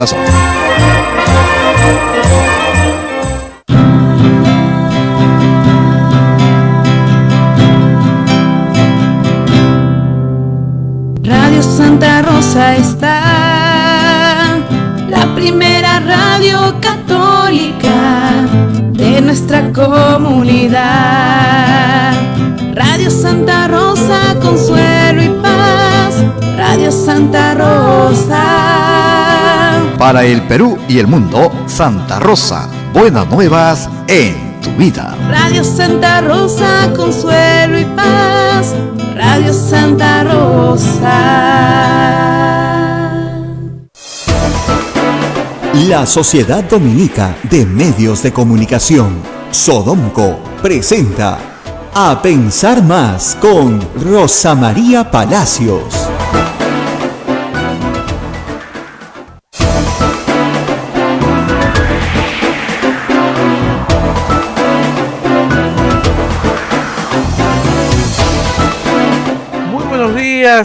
Radio Santa Rosa está, la primera radio católica de nuestra comunidad. Radio Santa Rosa, consuelo y paz. Radio Santa Rosa. Para el Perú y el mundo, Santa Rosa, buenas nuevas en tu vida. Radio Santa Rosa, consuelo y paz. Radio Santa Rosa. La Sociedad Dominica de Medios de Comunicación, Sodomco, presenta A Pensar Más con Rosa María Palacios.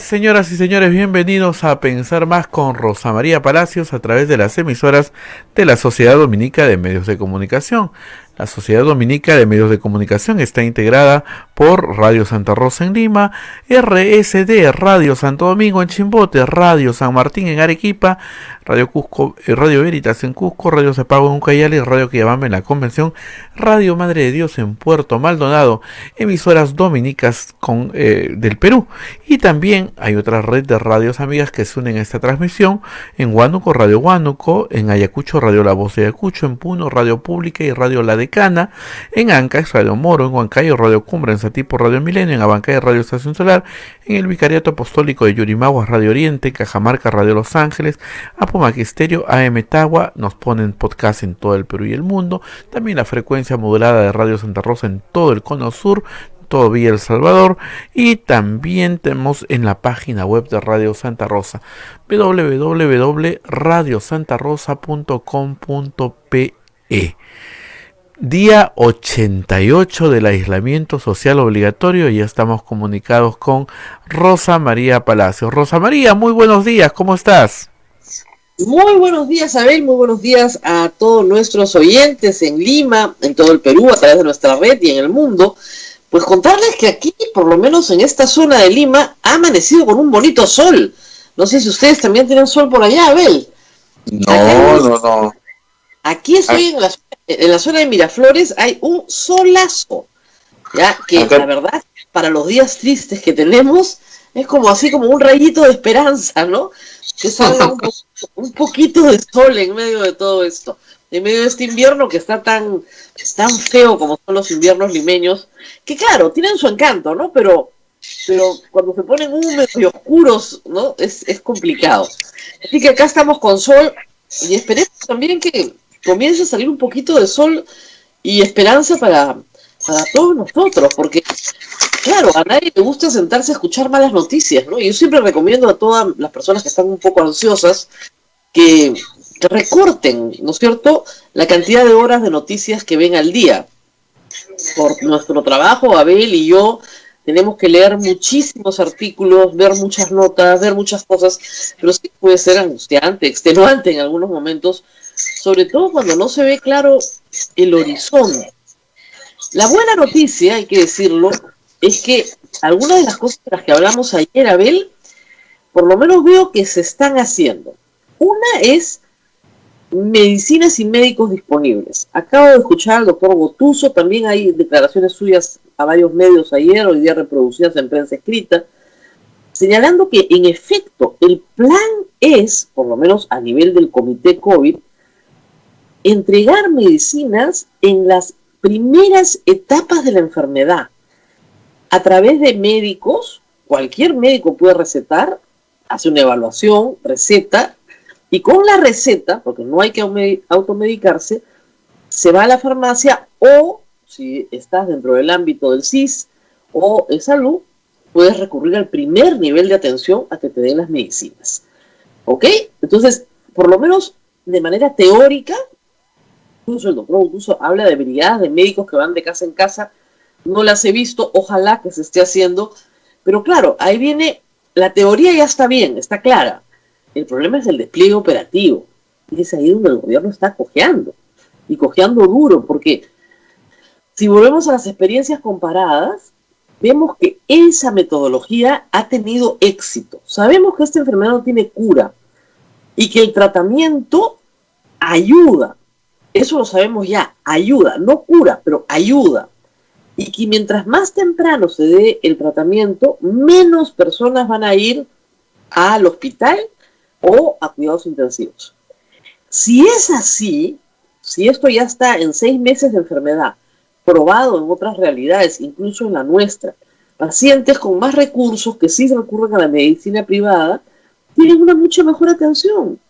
Señoras y señores, bienvenidos a Pensar Más con Rosa María Palacios a través de las emisoras de la Sociedad Dominica de Medios de Comunicación. La Sociedad Dominica de Medios de Comunicación está integrada por Radio Santa Rosa en Lima, RSD, Radio Santo Domingo en Chimbote, Radio San Martín en Arequipa, Radio Cusco, Radio Veritas en Cusco, Radio Cepago en Ucayali, Radio Quillabamba en la Convención, Radio Madre de Dios en Puerto Maldonado, emisoras dominicas del Perú. Y también hay otra red de radios amigas que se unen a esta transmisión: en Huánuco, Radio Huánuco; en Ayacucho, Radio La Voz de Ayacucho; en Puno, Radio Pública y Radio La Decana; en Ancash, Radio Moro; en Huancayo, Radio Cumbre; en Satipo, Radio Milenio; en Abancay, Radio Estación Solar; en el Vicariato Apostólico de Yurimaguas, Radio Oriente; en Cajamarca, Radio Los Ángeles; Apomaque Estéreo, AM Tagua. Nos ponen podcast en todo el Perú y el mundo. También la frecuencia modulada de Radio Santa Rosa en todo el cono sur, todo Villa El Salvador. Y también tenemos en la página web de Radio Santa Rosa, www.radiosantarosa.com.pe. Día 88 del aislamiento social obligatorio, y ya estamos comunicados con Rosa María Palacios. Rosa María, muy buenos días, ¿cómo estás? Muy buenos días, Abel, muy buenos días a todos nuestros oyentes en Lima, en todo el Perú, a través de nuestra red y en el mundo. Pues contarles que aquí, por lo menos en esta zona de Lima, ha amanecido con un bonito sol. No sé si ustedes también tienen sol por allá, Abel. No. Aquí estoy en la zona de Miraflores, hay un solazo, ya que la verdad, para los días tristes que tenemos, es como así como un rayito de esperanza, ¿no? Que salga un poquito de sol en medio de todo esto, en medio de este invierno que está tan feo como son los inviernos limeños, que claro, tienen su encanto, ¿no? Pero cuando se ponen húmedos y oscuros, ¿no? Es complicado. Así que acá estamos con sol, y esperemos también que comience a salir un poquito de sol y esperanza para todos nosotros, porque claro, a nadie le gusta sentarse a escuchar malas noticias, ¿no? Y yo siempre recomiendo a todas las personas que están un poco ansiosas que recorten, ¿no es cierto?, la cantidad de horas de noticias que ven al día. Por nuestro trabajo, Abel y yo tenemos que leer muchísimos artículos, ver muchas notas, ver muchas cosas, pero sí puede ser angustiante, extenuante en algunos momentos, sobre todo cuando no se ve claro el horizonte. La buena noticia, hay que decirlo, es que algunas de las cosas de las que hablamos ayer, Abel, por lo menos veo que se están haciendo. Una es medicinas y médicos disponibles. Acabo de escuchar al doctor Botuso, también hay declaraciones suyas a varios medios ayer, hoy día reproducidas en prensa escrita, señalando que en efecto el plan es, por lo menos a nivel del comité COVID, entregar medicinas en las primeras etapas de la enfermedad a través de médicos. Cualquier médico puede recetar, hace una evaluación, receta, y con la receta, porque no hay que automedicarse, se va a la farmacia, o si estás dentro del ámbito del CIS o de salud, puedes recurrir al primer nivel de atención a que te den las medicinas. ¿Ok? Entonces, por lo menos de manera teórica, incluso el doctor Augusto habla de brigadas de médicos que van de casa en casa. No las he visto, ojalá que se esté haciendo, pero claro, ahí viene, la teoría ya está bien, está clara. El problema es el despliegue operativo. Y es ahí donde el gobierno está cojeando, y cojeando duro, porque si volvemos a las experiencias comparadas, vemos que esa metodología ha tenido éxito. Sabemos que esta enfermedad no tiene cura y que el tratamiento ayuda. Eso lo sabemos ya, ayuda, no cura, pero ayuda. Y que mientras más temprano se dé el tratamiento, menos personas van a ir al hospital o a cuidados intensivos. Si es así, si esto ya está en 6 meses de enfermedad, probado en otras realidades, incluso en la nuestra, pacientes con más recursos que sí recurren a la medicina privada, tienen una mucha mejor atención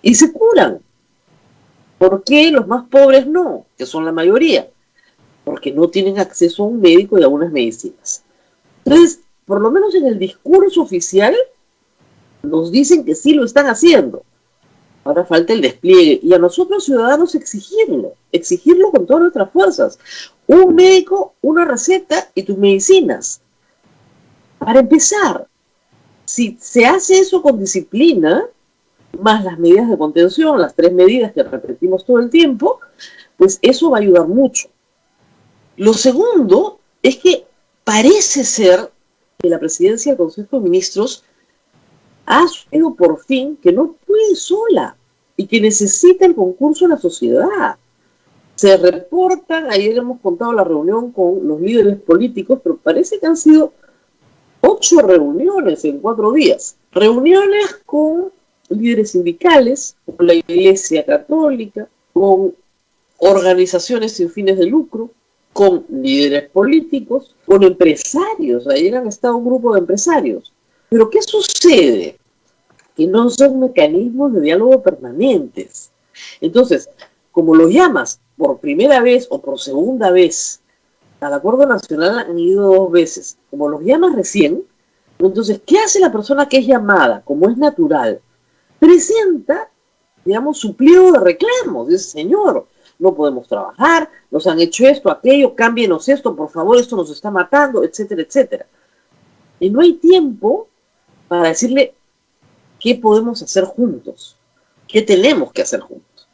y se curan. ¿Por qué los más pobres no? Que son la mayoría. Porque no tienen acceso a un médico y a unas medicinas. Entonces, por lo menos en el discurso oficial, nos dicen que sí lo están haciendo. Ahora falta el despliegue. Y a nosotros, ciudadanos, exigirlo con todas nuestras fuerzas. Un médico, una receta y tus medicinas. Para empezar, si se hace eso con disciplina, más las medidas de contención, las 3 medidas que repetimos todo el tiempo, pues eso va a ayudar mucho. Lo segundo es que parece ser que la presidencia del Consejo de Ministros ha asumido por fin que no puede sola y que necesita el concurso de la sociedad. Se reportan, ayer hemos contado la reunión con los líderes políticos, pero parece que han sido 8 reuniones en 4 días. Reuniones con líderes sindicales, con la Iglesia Católica, con organizaciones sin fines de lucro, con líderes políticos, con empresarios. Ayer han estado un grupo de empresarios. Pero ¿qué sucede? Que no son mecanismos de diálogo permanentes. Entonces, como los llamas por primera vez o por segunda vez, al Acuerdo Nacional han ido 2 veces. Como los llamas recién, entonces, ¿qué hace la persona que es llamada? Como es natural, presenta, digamos, su pliego de reclamos. Dice, señor, no podemos trabajar, nos han hecho esto, aquello, cámbienos esto, por favor, esto nos está matando, etcétera, etcétera. Y no hay tiempo para decirle qué podemos hacer juntos, qué tenemos que hacer juntos.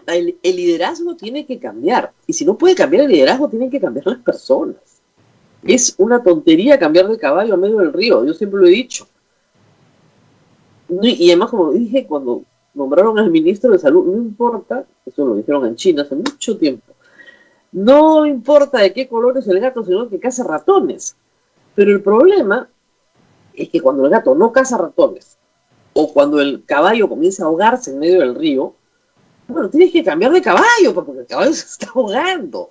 El liderazgo tiene que cambiar, y si no puede cambiar el liderazgo, tienen que cambiar las personas. Es una tontería cambiar de caballo a medio del río, yo siempre lo he dicho. Y además, como dije, cuando nombraron al ministro de Salud, no importa, eso lo dijeron en China hace mucho tiempo, no importa de qué color es el gato, sino que caza ratones. Pero el problema es que cuando el gato no caza ratones, o cuando el caballo comienza a ahogarse en medio del río, bueno, tienes que cambiar de caballo, porque el caballo se está ahogando.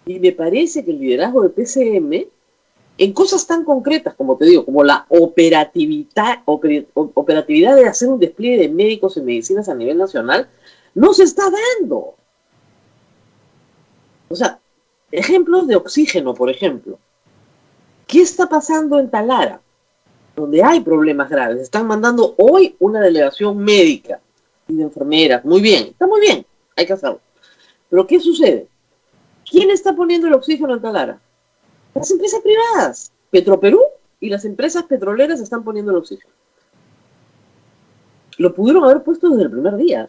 Y me parece que el liderazgo de PCM, en cosas tan concretas, como te digo, como la operatividad de hacer un despliegue de médicos y medicinas a nivel nacional, no se está dando. O sea, ejemplos de oxígeno, por ejemplo. ¿Qué está pasando en Talara? Donde hay problemas graves. Están mandando hoy una delegación médica y de enfermeras. Muy bien, está muy bien, hay que hacerlo. Pero ¿qué sucede? ¿Quién está poniendo el oxígeno en Talara? Las empresas privadas. Petroperú y las empresas petroleras están poniendo el oxígeno. Lo pudieron haber puesto desde el primer día.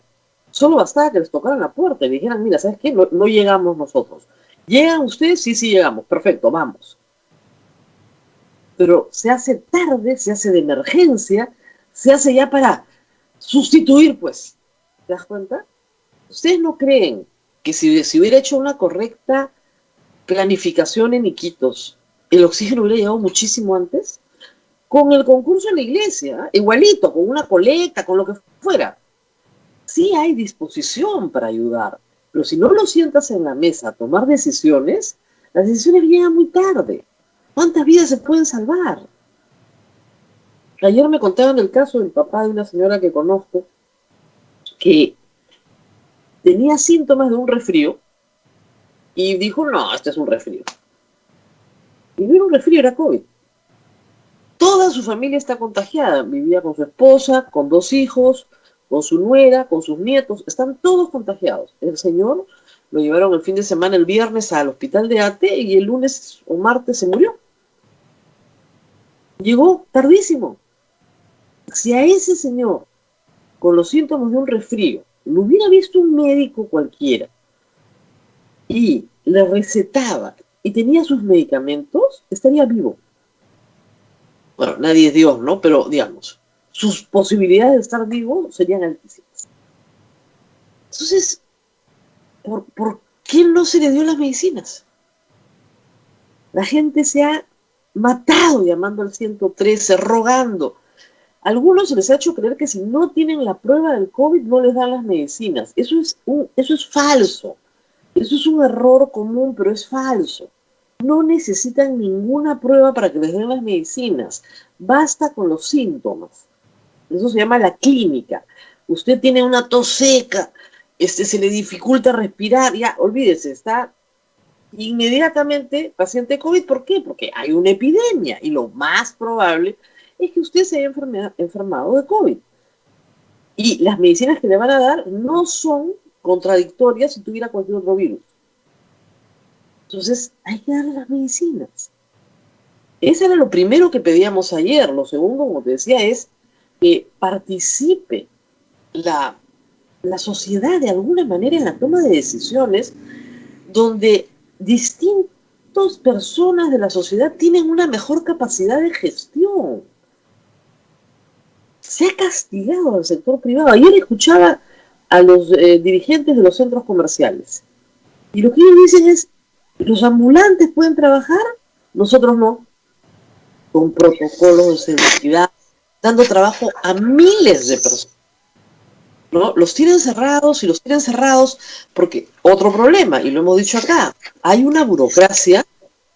Solo bastaba que les tocaran la puerta y dijeran, mira, ¿sabes qué? No llegamos nosotros. ¿Llegan ustedes? Sí, llegamos. Perfecto, vamos. Pero se hace tarde, se hace de emergencia, se hace ya para sustituir, pues. ¿Te das cuenta? ¿Ustedes no creen que si hubiera hecho una correcta planificación en Iquitos, el oxígeno hubiera llegado muchísimo antes? Con el concurso en la iglesia, igualito, con una colecta, con lo que fuera. Sí hay disposición para ayudar, pero si no lo sientas en la mesa a tomar decisiones, las decisiones llegan muy tarde. ¿Cuántas vidas se pueden salvar? Ayer me contaban el caso del papá de una señora que conozco que tenía síntomas de un resfrío y dijo, no, este es un resfrío. Y no era un resfrío, era COVID. Toda su familia está contagiada. Vivía con su esposa, con 2 hijos, con su nuera, con sus nietos. Están todos contagiados. El señor lo llevaron el fin de semana, el viernes, al hospital de ATE y el lunes o martes se murió. Llegó tardísimo. Si a ese señor, con los síntomas de un resfrío, lo hubiera visto un médico cualquiera y le recetaba y tenía sus medicamentos, estaría vivo. Bueno, nadie es Dios, ¿no? Pero, digamos, sus posibilidades de estar vivo serían altísimas. Entonces, ¿por qué no se le dio las medicinas? La gente se ha matado llamando al 113, rogando. A algunos se les ha hecho creer que si no tienen la prueba del COVID no les dan las medicinas. Eso es falso. Eso es un error común, pero es falso. No necesitan ninguna prueba para que les den las medicinas. Basta con los síntomas. Eso se llama la clínica. Usted tiene una tos seca, se le dificulta respirar, ya, olvídese, está inmediatamente paciente COVID. ¿Por qué? Porque hay una epidemia y lo más probable es que usted se haya enfermado de COVID. Y las medicinas que le van a dar no son contradictorias si tuviera cualquier otro virus. Entonces, hay que darle las medicinas. Eso era lo primero que pedíamos ayer. Lo segundo, como te decía, es que participe la sociedad de alguna manera en la toma de decisiones, donde distintas personas de la sociedad tienen una mejor capacidad de gestión. Se ha castigado al sector privado. Ayer escuchaba a los dirigentes de los centros comerciales. Y lo que ellos dicen es, los ambulantes pueden trabajar, nosotros no. Con protocolos de seguridad, dando trabajo a miles de personas. ¿No? Los tienen cerrados y los tienen cerrados porque, otro problema, y lo hemos dicho acá, hay una burocracia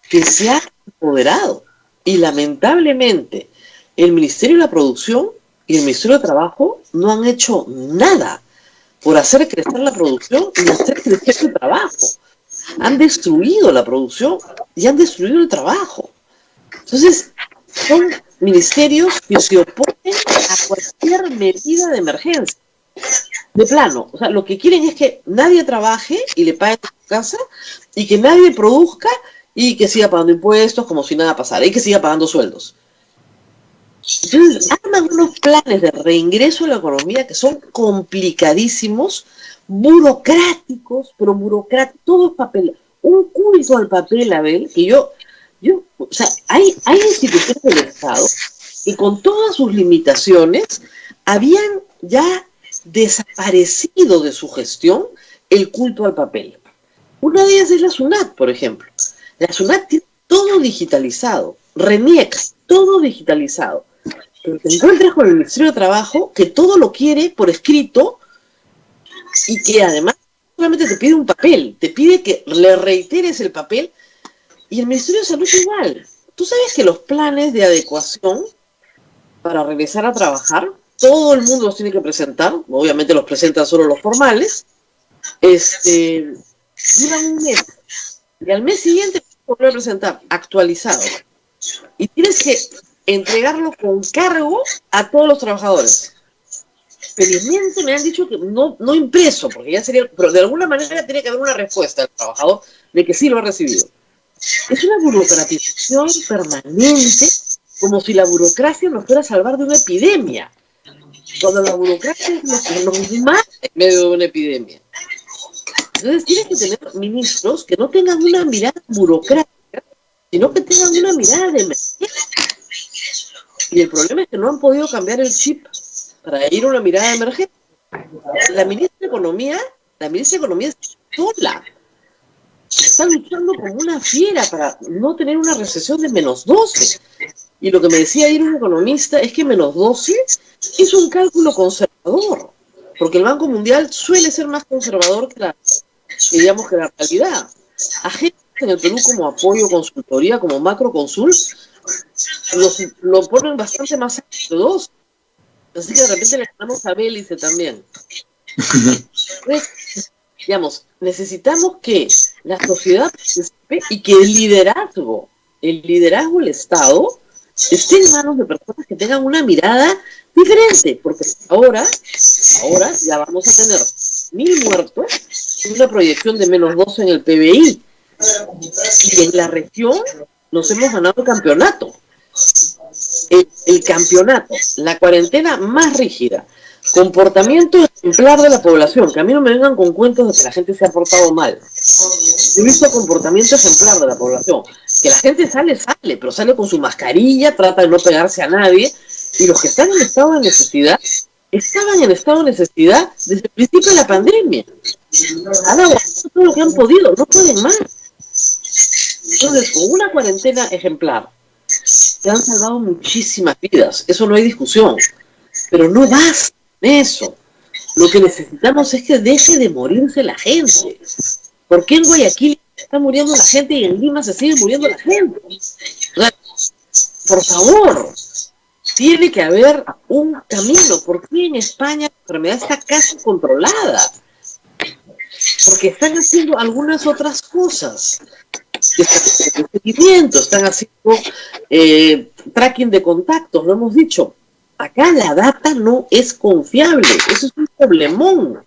que se ha apoderado. Y lamentablemente, el Ministerio de la Producción y el Ministerio de Trabajo no han hecho nada por hacer crecer la producción y hacer crecer el trabajo. Han destruido la producción y han destruido el trabajo. Entonces, son ministerios que se oponen a cualquier medida de emergencia. De plano, o sea, lo que quieren es que nadie trabaje y le paguen a su casa, y que nadie produzca y que siga pagando impuestos como si nada pasara, y que siga pagando sueldos. Entonces, arman unos planes de reingreso a la economía que son complicadísimos, burocráticos, pero burocráticos, todo es papel, un culto al papel, Abel, que o sea, hay instituciones del Estado que con todas sus limitaciones habían ya desaparecido de su gestión el culto al papel. Una de ellas es la SUNAT, por ejemplo. La SUNAT tiene todo digitalizado, RENIEC, todo digitalizado. Pero te encuentras con el Ministerio de Trabajo que todo lo quiere por escrito y que además solamente te pide un papel, te pide que le reiteres el papel. Y el Ministerio de Salud igual. Tú sabes que los planes de adecuación para regresar a trabajar, todo el mundo los tiene que presentar, obviamente los presentan solo los formales, duran un mes. Y al mes siguiente tienes que volver a presentar, actualizado. Y tienes que entregarlo con cargo a todos los trabajadores. Felizmente me han dicho que no impreso, porque ya sería, pero de alguna manera tiene que haber una respuesta del trabajador de que sí lo ha recibido. Es una burocratización permanente, como si la burocracia nos fuera a salvar de una epidemia, cuando la burocracia es lo que nos mata en medio de una epidemia. Entonces tienes que tener ministros que no tengan una mirada burocrática, sino que tengan una mirada de emergencia. Y el problema es que no han podido cambiar el chip para ir a una mirada de emergencia. La ministra de Economía está sola. Está luchando como una fiera para no tener una recesión de -12. Y lo que me decía ayer un economista es que -12 es un cálculo conservador, porque el Banco Mundial suele ser más conservador que la realidad. Agentes en el Perú como Apoyo Consultoría, como Macroconsult, lo ponen bastante más alto de 12. Así que de repente le ganamos a Bélice también. Entonces, digamos, necesitamos que la sociedad participe y que el liderazgo del Estado esté en manos de personas que tengan una mirada diferente, porque ahora ya vamos a tener 1.000 muertos y una proyección de -12 en el PBI. Y en la región nos hemos ganado el campeonato. El campeonato, la cuarentena más rígida, Comportamiento ejemplar de la población, que a mí no me vengan con cuentos de que la gente se ha portado mal. He visto comportamiento ejemplar de la población, que la gente sale, pero sale con su mascarilla, trata de no pegarse a nadie, y los que están en estado de necesidad, estaban en estado de necesidad desde el principio de la pandemia. Han aguantado todo lo que han podido, no pueden más. Entonces, con una cuarentena ejemplar, se han salvado muchísimas vidas, eso no hay discusión, pero no basta eso. Lo que necesitamos es que deje de morirse la gente. ¿Por qué en Guayaquil está muriendo la gente y en Lima se sigue muriendo la gente? O sea, por favor, tiene que haber un camino. ¿Por qué en España la enfermedad está casi controlada? Porque están haciendo algunas otras cosas. Están haciendo tracking de contactos, lo hemos dicho. Acá la data no es confiable, eso es un problemón.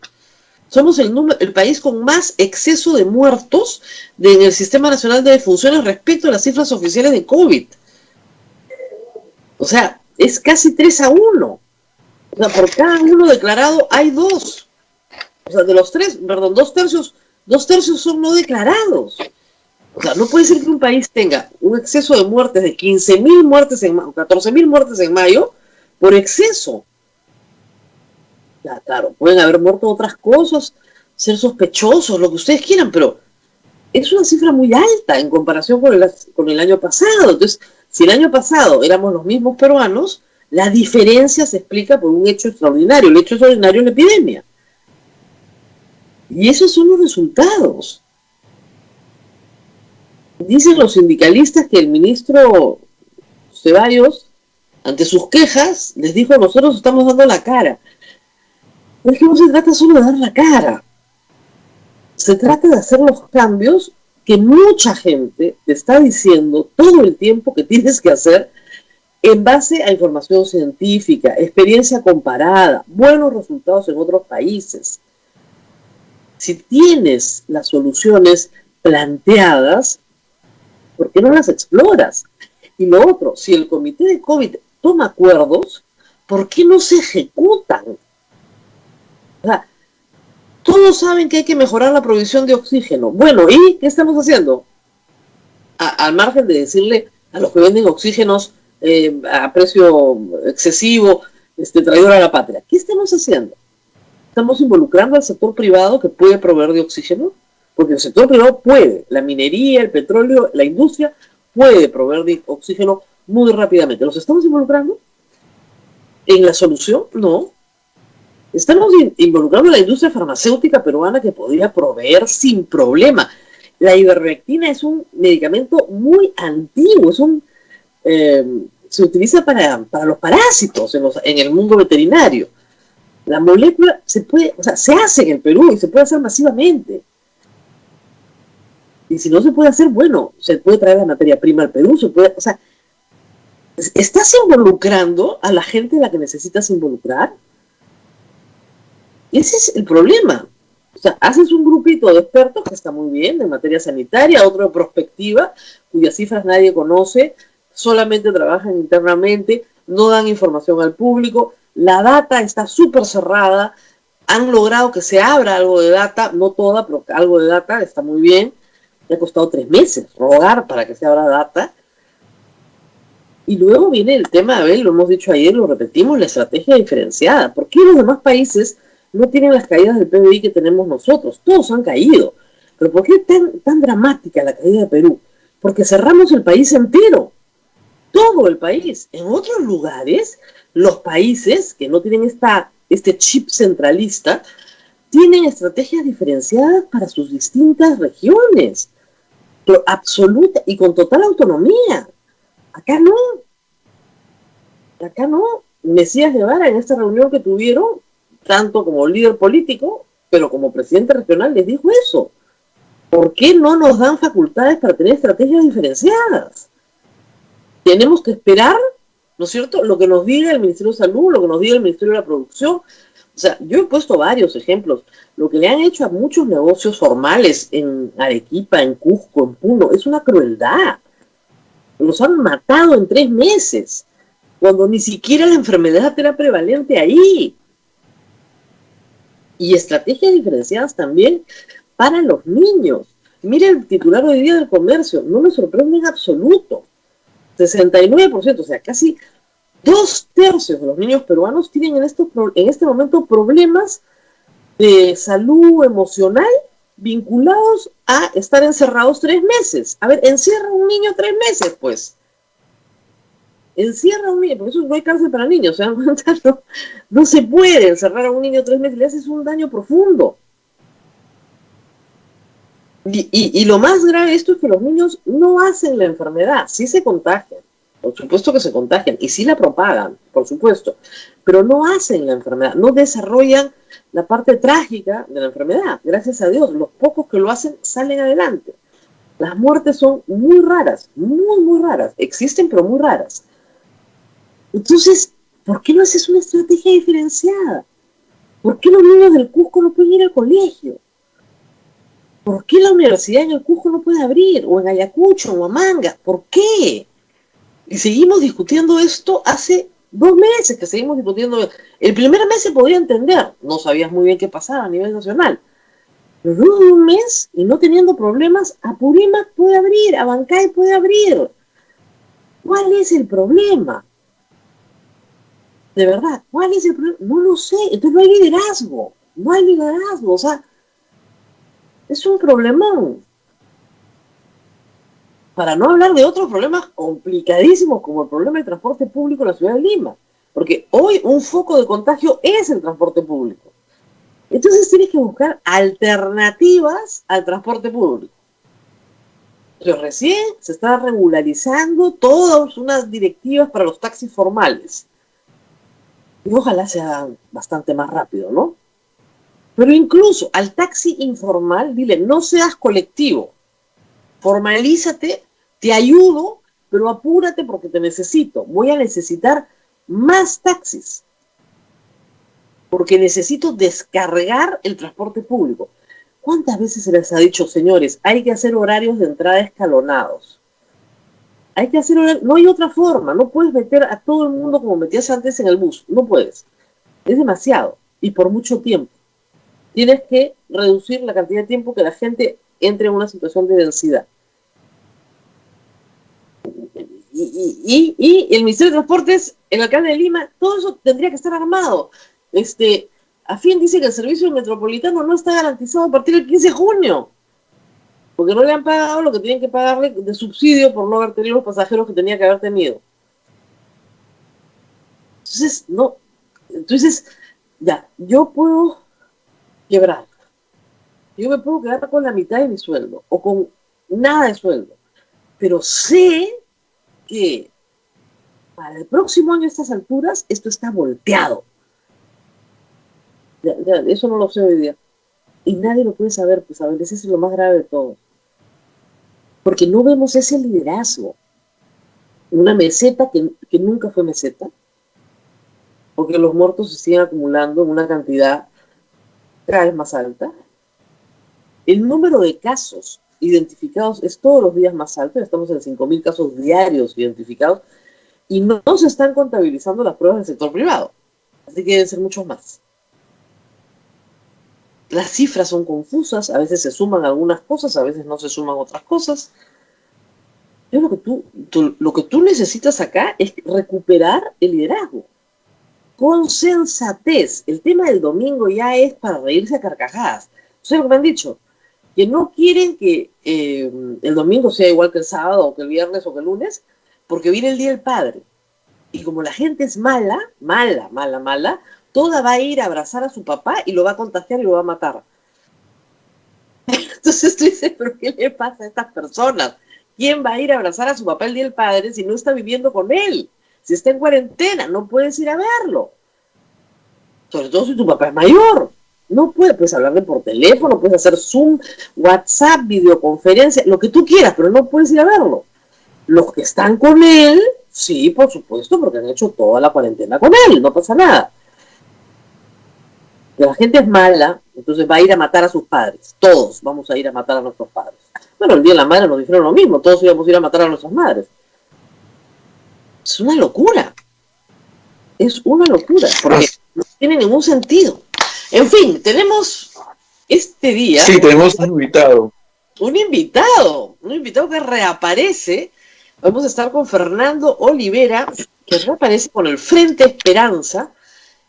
Somos el país con más exceso de muertos en el Sistema Nacional de Defunciones respecto a las cifras oficiales de COVID. O sea, es casi 3-1. O sea, por cada uno declarado hay 2. O sea, de los 3, perdón, 2/3 son no declarados. O sea, no puede ser que un país tenga un exceso de muertes de 15.000 muertes en mayo, 14.000 muertes en mayo, por exceso. Ya, claro, pueden haber muerto otras cosas, ser sospechosos, lo que ustedes quieran, pero es una cifra muy alta en comparación con el año pasado. Entonces, si el año pasado éramos los mismos peruanos, la diferencia se explica por un hecho extraordinario. El hecho extraordinario es la epidemia. Y esos son los resultados. Dicen los sindicalistas que el ministro Ceballos, ante sus quejas, les dijo: nosotros estamos dando la cara. Pero es que no se trata solo de dar la cara. Se trata de hacer los cambios que mucha gente te está diciendo todo el tiempo que tienes que hacer en base a información científica, experiencia comparada, buenos resultados en otros países. Si tienes las soluciones planteadas, ¿por qué no las exploras? Y lo otro, si el comité de COVID toma acuerdos, ¿por qué no se ejecutan? O sea, todos saben que hay que mejorar la provisión de oxígeno. Bueno, ¿y qué estamos haciendo? Al margen de decirle a los que venden oxígenos a precio excesivo, traidor a la patria, ¿qué estamos haciendo? ¿Estamos involucrando al sector privado que puede proveer de oxígeno? Porque el sector privado puede, la minería, el petróleo, la industria puede proveer de oxígeno muy rápidamente. ¿Los estamos involucrando en la solución? No. Estamos involucrando a la industria farmacéutica peruana que podría proveer sin problema. La ivermectina es un medicamento muy antiguo, se utiliza para los parásitos en el mundo veterinario. La molécula se hace en el Perú y se puede hacer masivamente. Y si no se puede hacer, bueno, se puede traer la materia prima al Perú, ¿estás involucrando a la gente a la que necesitas involucrar? Ese es el problema. O sea, haces un grupito de expertos que está muy bien, de materia sanitaria, otro de prospectiva, cuyas cifras nadie conoce, solamente trabajan internamente, no dan información al público, la data está súper cerrada, han logrado que se abra algo de data, no toda, pero algo de data, está muy bien, le ha costado 3 meses rogar para que se abra data. Y luego viene el tema, a ver, lo hemos dicho ayer, lo repetimos, la estrategia diferenciada. ¿Por qué los demás países no tienen las caídas del PBI que tenemos nosotros? Todos han caído. ¿Pero por qué tan dramática la caída de Perú? Porque cerramos el país entero. Todo el país. En otros lugares, los países que no tienen este chip centralista, tienen estrategias diferenciadas para sus distintas regiones. Pero absoluta y con total autonomía. Acá no. Acá no. Mesías Guevara, en esta reunión que tuvieron, tanto como líder político, pero como presidente regional, les dijo eso. ¿Por qué no nos dan facultades para tener estrategias diferenciadas? Tenemos que esperar, ¿no es cierto?, lo que nos diga el Ministerio de Salud, lo que nos diga el Ministerio de la Producción. O sea, yo he puesto varios ejemplos. Lo que le han hecho a muchos negocios formales en Arequipa, en Cusco, en Puno, es una crueldad. Los han matado en 3 meses, cuando ni siquiera la enfermedad era prevalente ahí. Y estrategias diferenciadas también para los niños. Mira el titular hoy día del Comercio, no me sorprende en absoluto. 69%, o sea, casi 2/3 de los niños peruanos tienen en este momento problemas de salud emocional vinculados a estar encerrados 3 meses. A ver, encierra a un niño 3 meses, pues. Encierra a un niño, por eso no hay cárcel para niños, ¿se dan cuenta? No se puede encerrar a un niño 3 meses, le haces un daño profundo. Y lo más grave de esto es que los niños no hacen la enfermedad, sí se contagian, por supuesto que se contagian, y sí la propagan, por supuesto, pero no hacen la enfermedad, no desarrollan la parte trágica de la enfermedad. Gracias a Dios, los pocos que lo hacen salen adelante. Las muertes son muy raras, muy raras, existen pero muy raras. Entonces, ¿por qué no haces una estrategia diferenciada? ¿Por qué los niños del Cusco no pueden ir al colegio? ¿Por qué la universidad en el Cusco no puede abrir? O en Ayacucho, o en Huamanga. ¿Por qué? Y seguimos discutiendo esto hace 2 meses que seguimos discutiendo. El primer mes se podía entender. No sabías muy bien qué pasaba a nivel nacional. Pero luego de un mes, y no teniendo problemas, Apurímac puede abrir, Abancay puede abrir. ¿Cuál es el problema? De verdad, ¿cuál es el problema? No lo sé. Entonces no hay liderazgo. No hay liderazgo. O sea, es un problemón. Para no hablar de otros problemas complicadísimos como el problema del transporte público en la ciudad de Lima. Porque hoy un foco de contagio es el transporte público. Entonces tienes que buscar alternativas al transporte público. Pero recién se está regularizando todas unas directivas para los taxis formales. Y ojalá sea bastante más rápido, ¿no? Pero incluso al taxi informal, dile, no seas colectivo. Formalízate, te ayudo, pero apúrate porque te necesito. Voy a necesitar más taxis. Porque necesito descargar el transporte público. ¿Cuántas veces se les ha dicho, señores, hay que hacer horarios de entrada escalonados? Hay que hacer horarios, no hay otra forma, no puedes meter a todo el mundo como metías antes en el bus, no puedes. Es demasiado y por mucho tiempo. Tienes que reducir la cantidad de tiempo que la gente entre en una situación de densidad. Y el Ministerio de Transportes, el alcalde de Lima, todo eso tendría que estar armado. AFIN dice que el servicio metropolitano no está garantizado a partir del 15 de junio, porque no le han pagado lo que tienen que pagarle de subsidio por no haber tenido los pasajeros que tenía que haber tenido. Entonces, ya, yo puedo quebrar. Yo me puedo quedar con la mitad de mi sueldo, o con nada de sueldo, pero sé que para el próximo año a estas alturas esto está volteado. Ya, eso no lo sé hoy día. Y nadie lo puede saber, pues a ver, ese es lo más grave de todo. Porque no vemos ese liderazgo. Una meseta que nunca fue meseta, porque los muertos se siguen acumulando en una cantidad cada vez más alta. El número de casos identificados es todos los días más alto, estamos en 5.000 casos diarios identificados, y no se están contabilizando las pruebas del sector privado. Así que deben ser muchos más. Las cifras son confusas, a veces se suman algunas cosas, a veces no se suman otras cosas. Lo que tú necesitas acá es recuperar el liderazgo. Con sensatez. El tema del domingo ya es para reírse a carcajadas. ¿Sabes lo que me han dicho? Que no quieren que el domingo sea igual que el sábado, o que el viernes, o que el lunes, porque viene el Día del Padre. Y como la gente es mala, toda va a ir a abrazar a su papá y lo va a contagiar y lo va a matar. Entonces tú dices, ¿pero qué le pasa a estas personas? ¿Quién va a ir a abrazar a su papá el Día del Padre si no está viviendo con él? Si está en cuarentena, no puedes ir a verlo. Sobre todo si tu papá es mayor. No puedes hablarle por teléfono, puedes hacer Zoom, WhatsApp, videoconferencia, lo que tú quieras, pero no puedes ir a verlo. Los que están con él, sí, por supuesto, porque han hecho toda la cuarentena con él, no pasa nada. Que la gente es mala, entonces va a ir a matar a sus padres. Todos vamos a ir a matar a nuestros padres. Bueno, el Día de la Madre nos dijeron lo mismo, todos íbamos a ir a matar a nuestras madres. Es una locura. Es una locura, porque no tiene ningún sentido. En fin, tenemos este día... Sí, tenemos un invitado. Un invitado que reaparece. Vamos a estar con Fernando Olivera, que reaparece con el Frente Esperanza.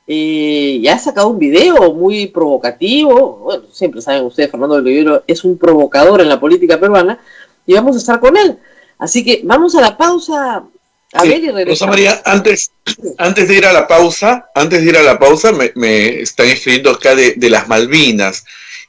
Ya ha sacado un video muy provocativo. Bueno, siempre saben ustedes, Fernando Olivera es un provocador en la política peruana. Y vamos a estar con él. Así que vamos a la pausa. A ver y regresamos. Rosa María, antes de ir a la pausa, me están escribiendo acá de las Malvinas.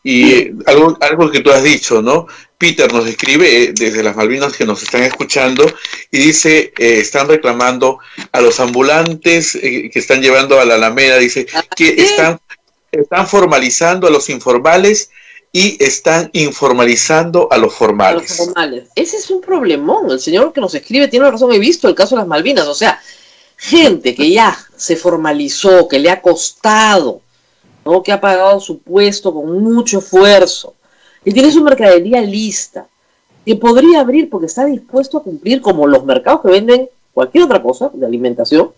Y algo que tú has dicho, ¿no? Peter nos escribe desde las Malvinas que nos están escuchando y dice, están reclamando a los ambulantes que están llevando a la Alameda, dice que están formalizando a los informales y están informalizando a los formales. A los formales. Ese es un problemón. El señor que nos escribe tiene razón. He visto el caso de las Malvinas. O sea, gente que ya se formalizó, que le ha costado, ¿no? Que ha pagado su puesto con mucho esfuerzo, que tiene su mercadería lista, que podría abrir porque está dispuesto a cumplir como los mercados que venden cualquier otra cosa de alimentación,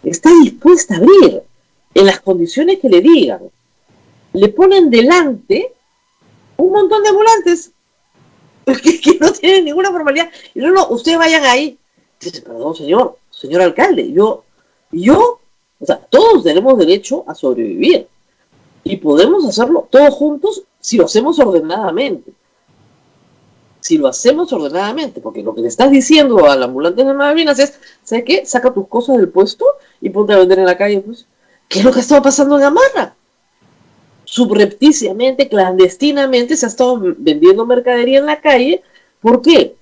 está dispuesta a abrir en las condiciones que le digan. Le ponen delante un montón de ambulantes que no tienen ninguna formalidad. Y no, ustedes vayan ahí. Dice, perdón, señor alcalde, yo, o sea, todos tenemos derecho a sobrevivir. Y podemos hacerlo todos juntos si lo hacemos ordenadamente. Porque lo que le estás diciendo al ambulante de Malvinas es, ¿sabes qué? Saca tus cosas del puesto y ponte a vender en la calle. Pues, ¿qué es lo que ha estado pasando en Gamarra? Subrepticiamente, clandestinamente se ha estado vendiendo mercadería en la calle. ¿Por qué?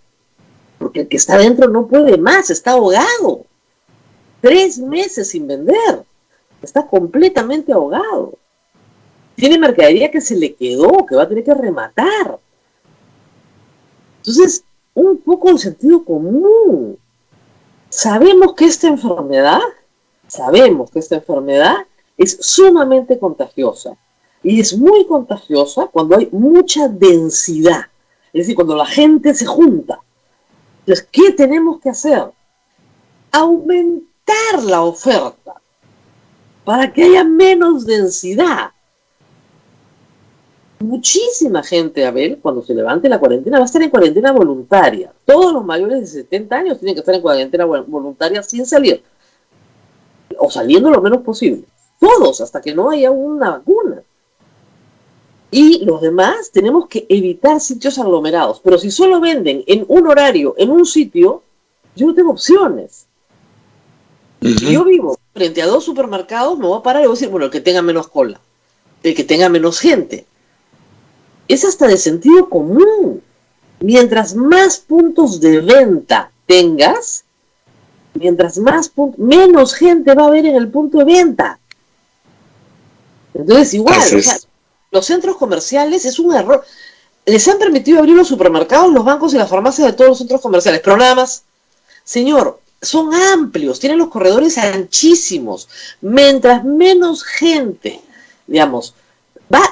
Porque el que está adentro no puede más, está ahogado. 3 meses sin vender. Está completamente ahogado. Tiene mercadería que se le quedó, que va a tener que rematar. Entonces, un poco el sentido común. Sabemos que esta enfermedad es sumamente contagiosa. Y es muy contagiosa cuando hay mucha densidad. Es decir, cuando la gente se junta. Entonces, ¿qué tenemos que hacer? Aumentar la oferta para que haya menos densidad. Muchísima gente, Abel, cuando se levante la cuarentena, va a estar en cuarentena voluntaria. Todos los mayores de 70 años tienen que estar en cuarentena voluntaria sin salir. O saliendo lo menos posible. Todos, hasta que no haya una vacuna. Y los demás tenemos que evitar sitios aglomerados. Pero si solo venden en un horario, en un sitio, yo no tengo opciones. Si yo vivo frente a 2 supermercados, me voy a parar y voy a decir, bueno, el que tenga menos cola, el que tenga menos gente. Es hasta de sentido común. Mientras más puntos de venta tengas, menos gente va a haber en el punto de venta. Entonces, igual, o sea, los centros comerciales es un error. Les han permitido abrir los supermercados, los bancos y las farmacias de todos los centros comerciales, pero nada más. Señor, son amplios, tienen los corredores anchísimos. Mientras menos gente, digamos,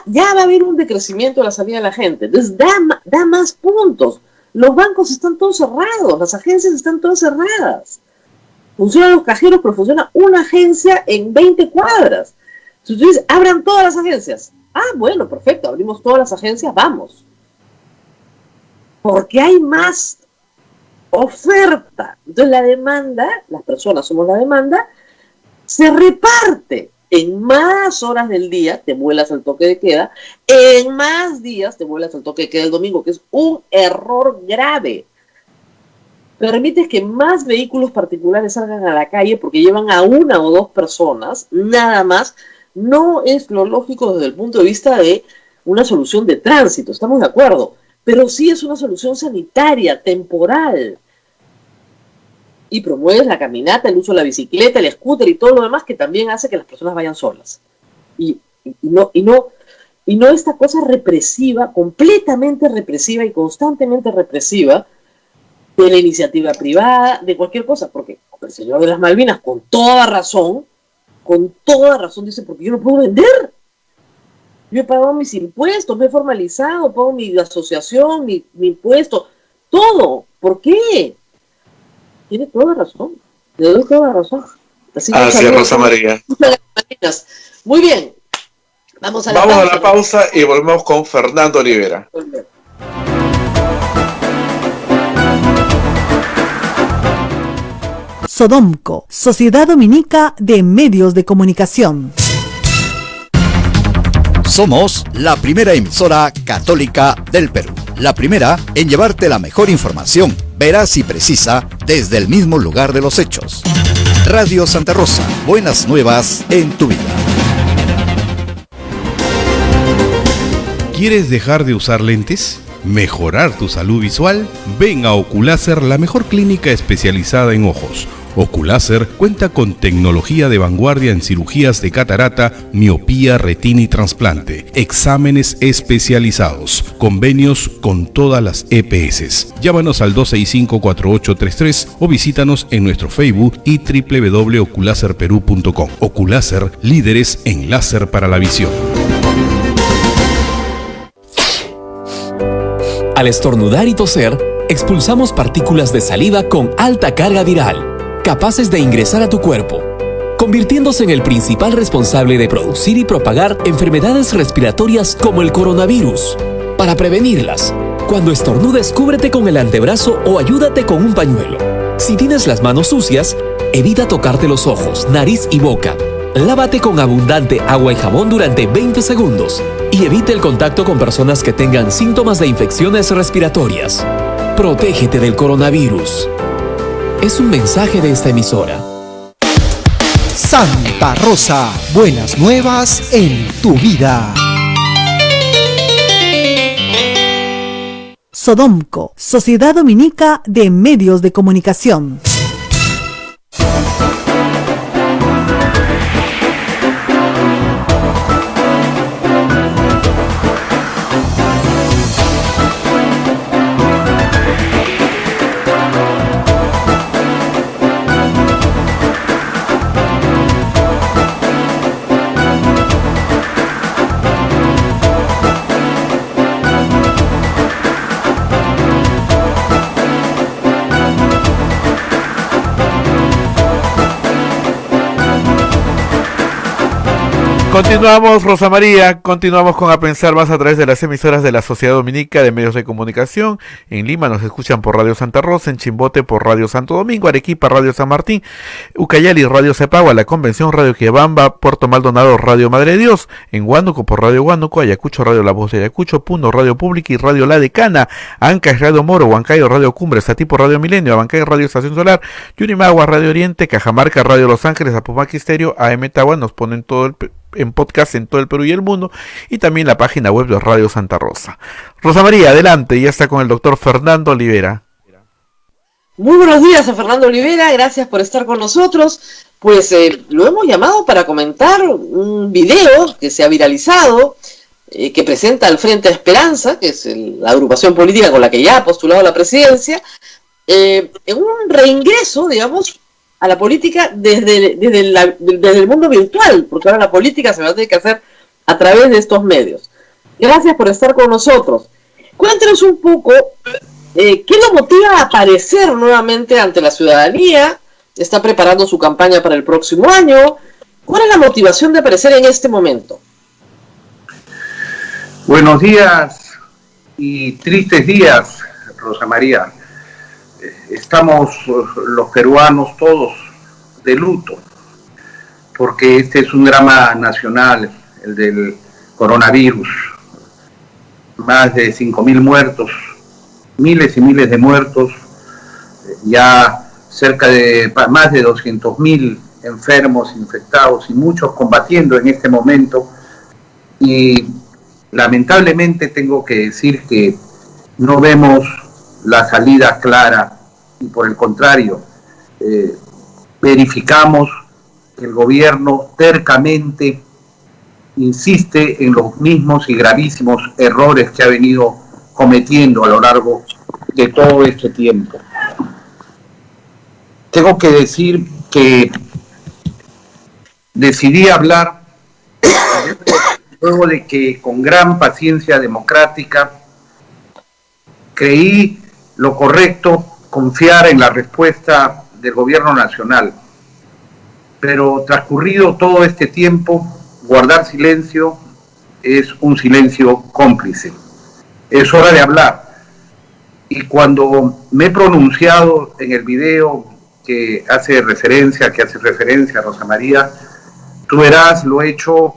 ya va a haber un decrecimiento de la salida de la gente. Entonces da más puntos. Los bancos están todos cerrados, las agencias están todas cerradas. Funcionan los cajeros, pero funciona una agencia en 20 cuadras. Si ustedes abran todas las agencias. Bueno, perfecto, abrimos todas las agencias, vamos. Porque hay más oferta. Entonces la demanda, las personas somos la demanda, se reparte. En más horas del día te vuelas al toque de queda, en más días te vuelas al toque de queda el domingo, que es un error grave. Permites que más vehículos particulares salgan a la calle porque llevan a 1 o 2 personas, nada más. No es lo lógico desde el punto de vista de una solución de tránsito, estamos de acuerdo, pero sí es una solución sanitaria, temporal. Y promueves la caminata, el uso de la bicicleta, el scooter y todo lo demás que también hace que las personas vayan solas. Y no esta cosa represiva, completamente represiva y constantemente represiva de la iniciativa privada, de cualquier cosa, porque el señor de las Malvinas, con toda razón dice, porque yo no puedo vender. Yo he pagado mis impuestos, me he formalizado, pago mi asociación, mi impuesto, todo. ¿Por qué? Tiene toda razón. Le doy toda razón. Así es, Rosa María. Muy bien. Vamos a la pausa y volvemos con Fernando Olivera. Sodomco, Sociedad Dominica de Medios de Comunicación. Somos la primera emisora católica del Perú. La primera en llevarte la mejor información, veraz y precisa, desde el mismo lugar de los hechos. Radio Santa Rosa, buenas nuevas en tu vida. ¿Quieres dejar de usar lentes? ¿Mejorar tu salud visual? Ven a Oculáser, la mejor clínica especializada en ojos. Oculáser cuenta con tecnología de vanguardia en cirugías de catarata, miopía, retina y trasplante, exámenes especializados, convenios con todas las EPS. Llámanos al 265-4833 o visítanos en nuestro Facebook y www.oculaserperú.com. Oculáser, líderes en láser para la visión. Al estornudar y toser, expulsamos partículas de saliva con alta carga viral, capaces de ingresar a tu cuerpo, convirtiéndose en el principal responsable de producir y propagar enfermedades respiratorias como el coronavirus. Para prevenirlas, cuando estornudes, cúbrete con el antebrazo o ayúdate con un pañuelo. Si tienes las manos sucias, evita tocarte los ojos, nariz y boca. Lávate con abundante agua y jabón durante 20 segundos y evita el contacto con personas que tengan síntomas de infecciones respiratorias. Protégete del coronavirus. Es un mensaje de esta emisora. Santa Rosa, buenas nuevas en tu vida. Sodomco, Sociedad Dominica de Medios de Comunicación. Continuamos, Rosa María, continuamos con A Pensar Más a través de las emisoras de la Sociedad Dominica de Medios de Comunicación. En Lima nos escuchan por Radio Santa Rosa, en Chimbote por Radio Santo Domingo, Arequipa Radio San Martín, Ucayali Radio Cepagua, La Convención Radio Quiabamba, Puerto Maldonado Radio Madre de Dios, en Huánuco por Radio Huánuco, Ayacucho Radio La Voz de Ayacucho, Puno Radio Pública y Radio La Decana, Ancash Radio Moro, Huancayo Radio Cumbre, Satipo Radio Milenio, Abancay Radio Estación Solar, Yunimagua Radio Oriente, Cajamarca Radio Los Ángeles, Apomac Estéreo, AM Tagua, nos ponen todo en podcast en todo el Perú y el mundo, y también la página web de Radio Santa Rosa. Rosa María, adelante, ya está con el doctor Fernando Olivera. Muy buenos días a Fernando Olivera, gracias por estar con nosotros. Pues lo hemos llamado para comentar un video que se ha viralizado, que presenta al Frente Esperanza, que es la agrupación política con la que ya ha postulado la presidencia, en un reingreso, digamos, a la política desde el mundo virtual, porque ahora la política se va a tener que hacer a través de estos medios. Gracias por estar con nosotros. Cuéntenos un poco qué lo motiva a aparecer nuevamente ante la ciudadanía. Está preparando su campaña para el próximo año. ¿Cuál es la motivación de aparecer en este momento? Buenos días y tristes días, Rosa María. Estamos los peruanos todos de luto, porque este es un drama nacional, el del coronavirus. Más de 5.000 muertos, miles y miles de muertos, ya cerca de más de 200.000 enfermos, infectados y muchos combatiendo en este momento. Y lamentablemente tengo que decir que no vemos la salida clara y por el contrario, verificamos que el gobierno tercamente insiste en los mismos y gravísimos errores que ha venido cometiendo a lo largo de todo este tiempo. Tengo que decir que decidí hablar luego de que con gran paciencia democrática creí lo correcto confiar en la respuesta del gobierno nacional. Pero transcurrido todo este tiempo, guardar silencio es un silencio cómplice. Es hora de hablar. Y cuando me he pronunciado en el video que hace referencia a Rosa María, tú verás, lo he hecho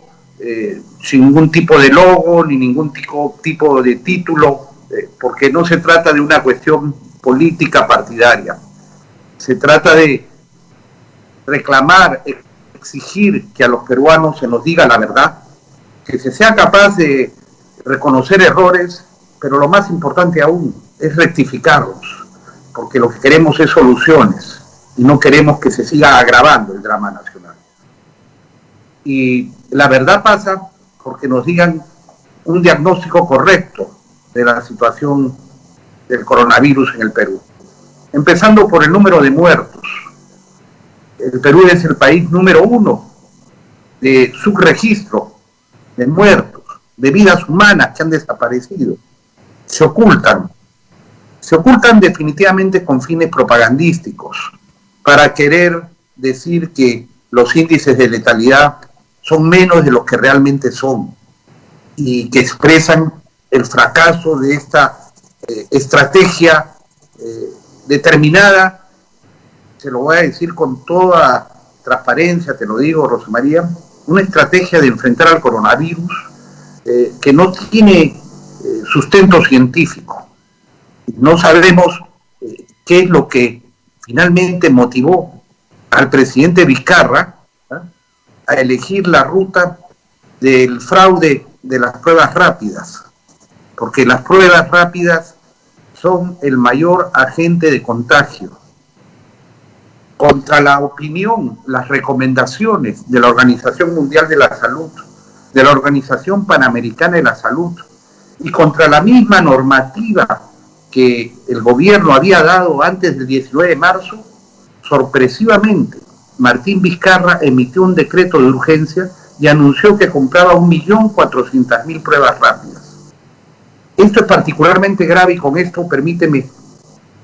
sin ningún tipo de logo, ni ningún tipo de título, porque no se trata de una cuestión política partidaria. Se trata de reclamar, exigir que a los peruanos se nos diga la verdad, que se sea capaz de reconocer errores, pero lo más importante aún es rectificarlos, porque lo que queremos es soluciones y no queremos que se siga agravando el drama nacional. Y la verdad pasa porque nos digan un diagnóstico correcto de la situación del coronavirus en el Perú. Empezando por el número de muertos. El Perú es el país número 1 de subregistro de muertos, de vidas humanas que han desaparecido. Se ocultan definitivamente con fines propagandísticos, para querer decir que los índices de letalidad son menos de lo que realmente son, y que expresan el fracaso de esta estrategia determinada. Se lo voy a decir con toda transparencia, te lo digo, Rosa María, una estrategia de enfrentar al coronavirus que no tiene sustento científico. No sabemos qué es lo que finalmente motivó al presidente Vizcarra a elegir la ruta del fraude de las pruebas rápidas, porque las pruebas rápidas son el mayor agente de contagio. Contra la opinión, las recomendaciones de la Organización Mundial de la Salud, de la Organización Panamericana de la Salud, y contra la misma normativa que el gobierno había dado antes del 19 de marzo, sorpresivamente, Martín Vizcarra emitió un decreto de urgencia y anunció que compraba 1.400.000 pruebas rápidas. Esto es particularmente grave, y con esto permíteme,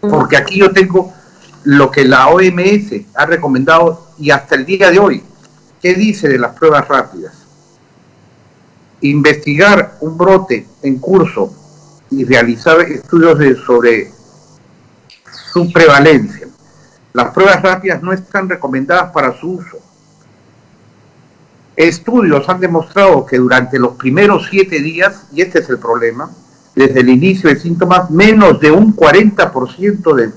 porque aquí yo tengo lo que la OMS ha recomendado y hasta el día de hoy. ¿Qué dice de las pruebas rápidas? Investigar un brote en curso y realizar estudios sobre su prevalencia. Las pruebas rápidas no están recomendadas para su uso. Estudios han demostrado que durante los primeros 7 días, y este es el problema, desde el inicio de síntomas, menos de un 40% de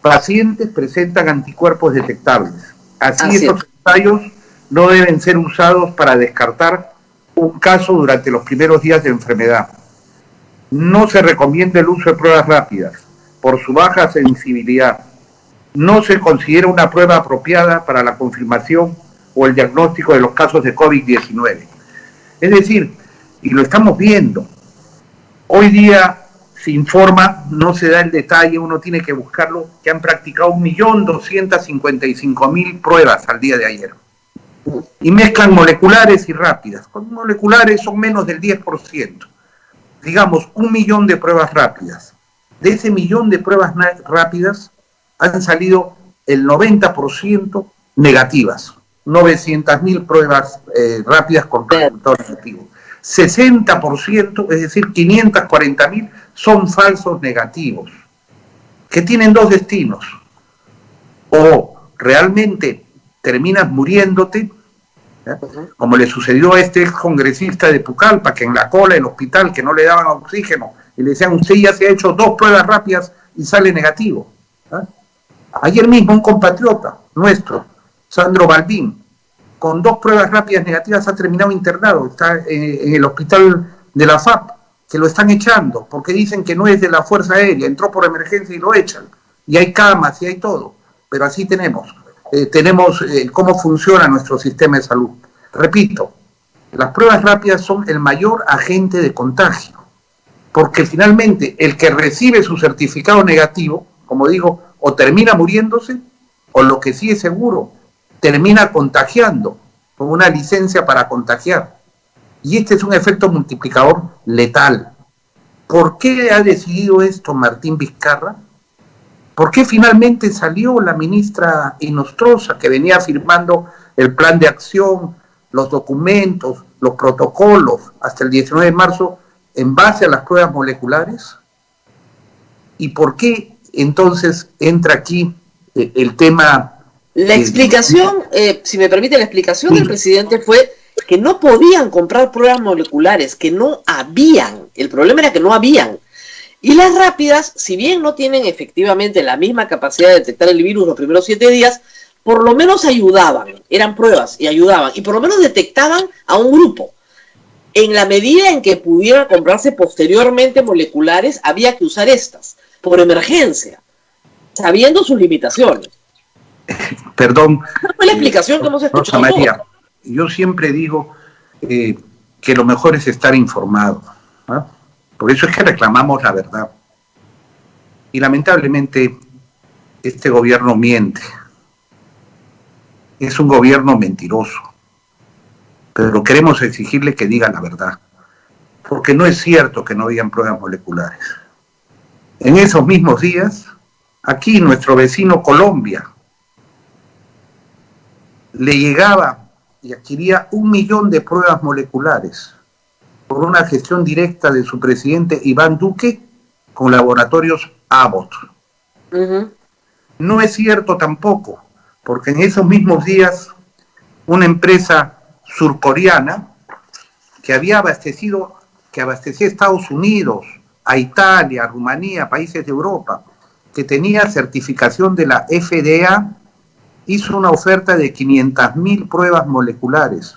pacientes presentan anticuerpos detectables. Así estos ensayos no deben ser usados para descartar un caso durante los primeros días de enfermedad. No se recomienda el uso de pruebas rápidas por su baja sensibilidad. No se considera una prueba apropiada para la confirmación o el diagnóstico de los casos de COVID-19. Es decir, y lo estamos viendo, hoy día se informa, no se da el detalle, uno tiene que buscarlo, que han practicado 1.255.000 pruebas al día de ayer. Y mezclan moleculares y rápidas. Con moleculares son menos del 10%. Digamos, 1 millón de pruebas rápidas. De ese 1 millón de pruebas rápidas han salido el 90% negativas. 900.000 pruebas rápidas con resultado negativo. 60%, es decir, 540.000, son falsos negativos, que tienen dos destinos: o realmente terminas muriéndote, como le sucedió a este ex congresista de Pucallpa, que en la cola del hospital, que no le daban oxígeno, y le decían, usted ya se ha hecho 2 pruebas rápidas y sale negativo. Ayer mismo un compatriota nuestro, Sandro Balbín, con 2 pruebas rápidas negativas ha terminado internado, está en el hospital de la FAP, que lo están echando, porque dicen que no es de la Fuerza Aérea, entró por emergencia y lo echan, y hay camas y hay todo, pero así tenemos cómo funciona nuestro sistema de salud. Repito, las pruebas rápidas son el mayor agente de contagio, porque finalmente el que recibe su certificado negativo, como digo, o termina muriéndose, o lo que sí es seguro, termina contagiando, con una licencia para contagiar. Y este es un efecto multiplicador letal. ¿Por qué ha decidido esto Martín Vizcarra? ¿Por qué finalmente salió la ministra Inostroza, que venía firmando el plan de acción, los documentos, los protocolos hasta el 19 de marzo en base a las pruebas moleculares? ¿Y por qué entonces entra aquí el tema? La explicación, si me permite, la explicación del presidente fue que no podían comprar pruebas moleculares, que no habían. El problema era que no habían. Y las rápidas, si bien no tienen efectivamente la misma capacidad de detectar el virus los primeros 7 días, por lo menos ayudaban, eran pruebas y ayudaban, y por lo menos detectaban a un grupo. En la medida en que pudieran comprarse posteriormente moleculares, había que usar estas, por emergencia, sabiendo sus limitaciones. Perdón. Esa fue la explicación que hemos escuchado. Rosa María, yo siempre digo que lo mejor es estar informado, ¿no? Por eso es que reclamamos la verdad. Y lamentablemente este gobierno miente. Es un gobierno mentiroso. Pero queremos exigirle que diga la verdad. Porque no es cierto que no habían pruebas moleculares. En esos mismos días, aquí nuestro vecino Colombia le llegaba y adquiría 1 millón de pruebas moleculares por una gestión directa de su presidente Iván Duque con laboratorios Abbott. No es cierto tampoco, porque en esos mismos días una empresa surcoreana que abastecía a Estados Unidos, a Italia, a Rumanía, a países de Europa, que tenía certificación de la FDA, hizo una oferta de 500.000 pruebas moleculares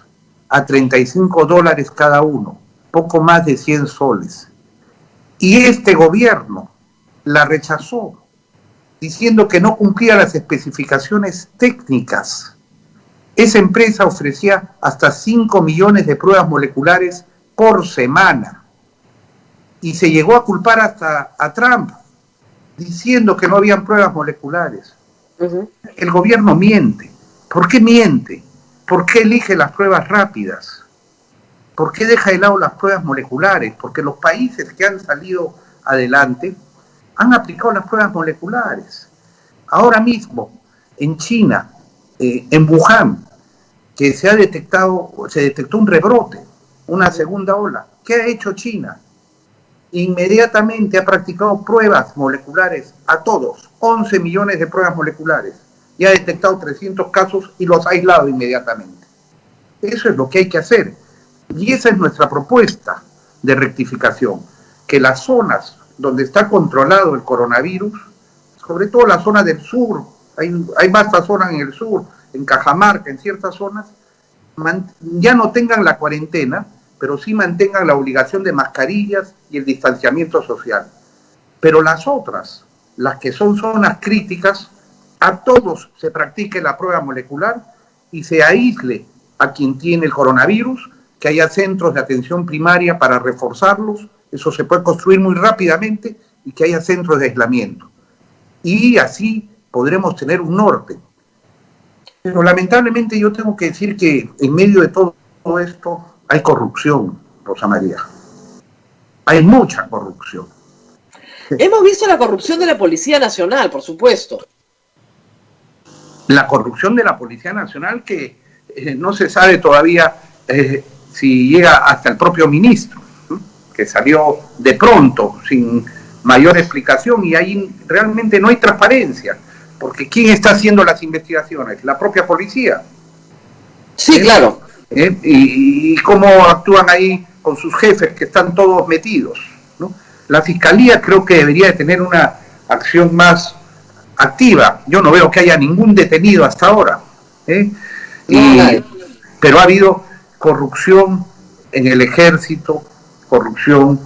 a $35 cada uno, poco más de 100 soles. Y este gobierno la rechazó, diciendo que no cumplía las especificaciones técnicas. Esa empresa ofrecía hasta 5 millones de pruebas moleculares por semana. Y se llegó a culpar hasta a Trump, diciendo que no habían pruebas moleculares. El gobierno miente. ¿Por qué miente? ¿Por qué elige las pruebas rápidas? ¿Por qué deja de lado las pruebas moleculares? Porque los países que han salido adelante han aplicado las pruebas moleculares. Ahora mismo, en China, en Wuhan, que se detectó un rebrote, una segunda ola. ¿Qué ha hecho China? Inmediatamente ha practicado pruebas moleculares a todos, 11 millones de pruebas moleculares, y ha detectado 300 casos y los ha aislado inmediatamente. Eso es lo que hay que hacer. Y esa es nuestra propuesta de rectificación, que las zonas donde está controlado el coronavirus, sobre todo la zona del sur, hay vastas zonas en el sur, en Cajamarca, en ciertas zonas, ya no tengan la cuarentena, pero sí mantengan la obligación de mascarillas y el distanciamiento social. Pero las otras, las que son zonas críticas, a todos se practique la prueba molecular y se aísle a quien tiene el coronavirus, que haya centros de atención primaria para reforzarlos, eso se puede construir muy rápidamente, y que haya centros de aislamiento. Y así podremos tener un norte. Pero lamentablemente yo tengo que decir que en medio de todo esto hay corrupción, Rosa María. Hay mucha corrupción. Hemos visto la corrupción de la Policía Nacional, por supuesto. La corrupción de la Policía Nacional que no se sabe todavía si llega hasta el propio ministro, que salió de pronto, sin mayor explicación, y ahí realmente no hay transparencia, porque ¿quién está haciendo las investigaciones? La propia policía. Sí, claro. Y cómo actúan ahí con sus jefes que están todos metidos, ¿no? La Fiscalía creo que debería de tener una acción más activa. Yo no veo que haya ningún detenido hasta ahora, pero ha habido corrupción en el ejército, corrupción